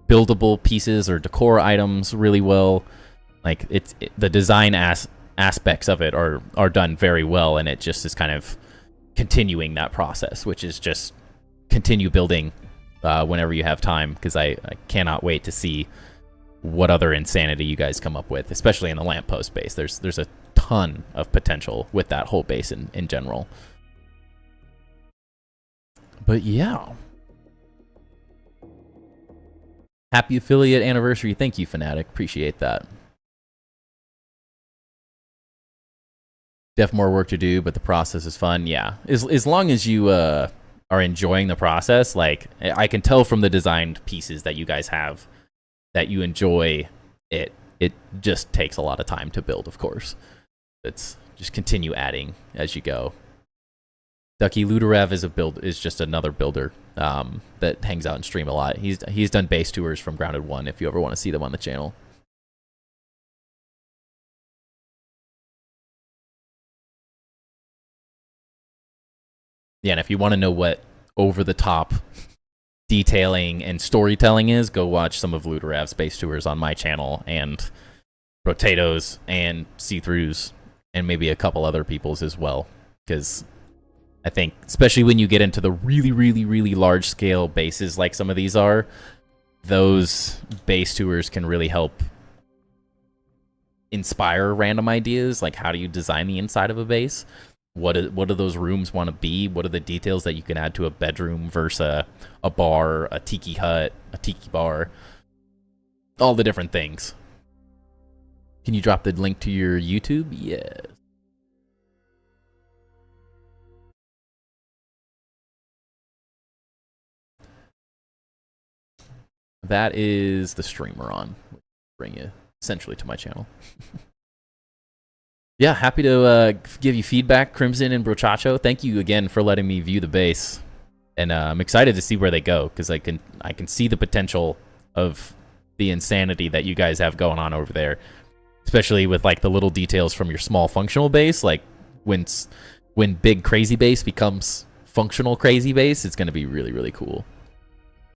buildable pieces or decor items really well. Like the design aspects of it are done very well, and it just is kind of continuing that process, which is just continue building whenever you have time, because I cannot wait to see what other insanity you guys come up with, especially in the lamppost base. There's a ton of potential with that whole base in general. But yeah. Happy affiliate anniversary. Thank you, Fnatic. Appreciate that. Def more work to do, but the process is fun. Yeah. As long as you are enjoying the process, like I can tell from the designed pieces that you guys have that you enjoy it. It just takes a lot of time to build, of course. It's just continue adding as you go. Ducky Ludorev is just another builder that hangs out and stream a lot. He's done base tours from Grounded 1 if you ever want to see them on the channel. Yeah, and if you want to know what over-the-top detailing and storytelling is, go watch some of Ludorev's base tours on my channel, and Potatoes and See-Throughs, and maybe a couple other people's as well. Because I think, especially when you get into the really, really, really large-scale bases like some of these are, those base tours can really help inspire random ideas, like how do you design the inside of a base? What do those rooms want to be? What are the details that you can add to a bedroom versus a bar, a tiki hut, a tiki bar? All the different things. Can you drop the link to your YouTube? Yes. That is the streamer on. Bring you essentially to my channel. Yeah, happy to give you feedback, Crimson and Brochacho. Thank you again for letting me view the base, and I'm excited to see where they go, because I can see the potential of the insanity that you guys have going on over there, especially with like the little details from your small functional base. Like when big crazy base becomes functional crazy base, it's going to be really, really cool.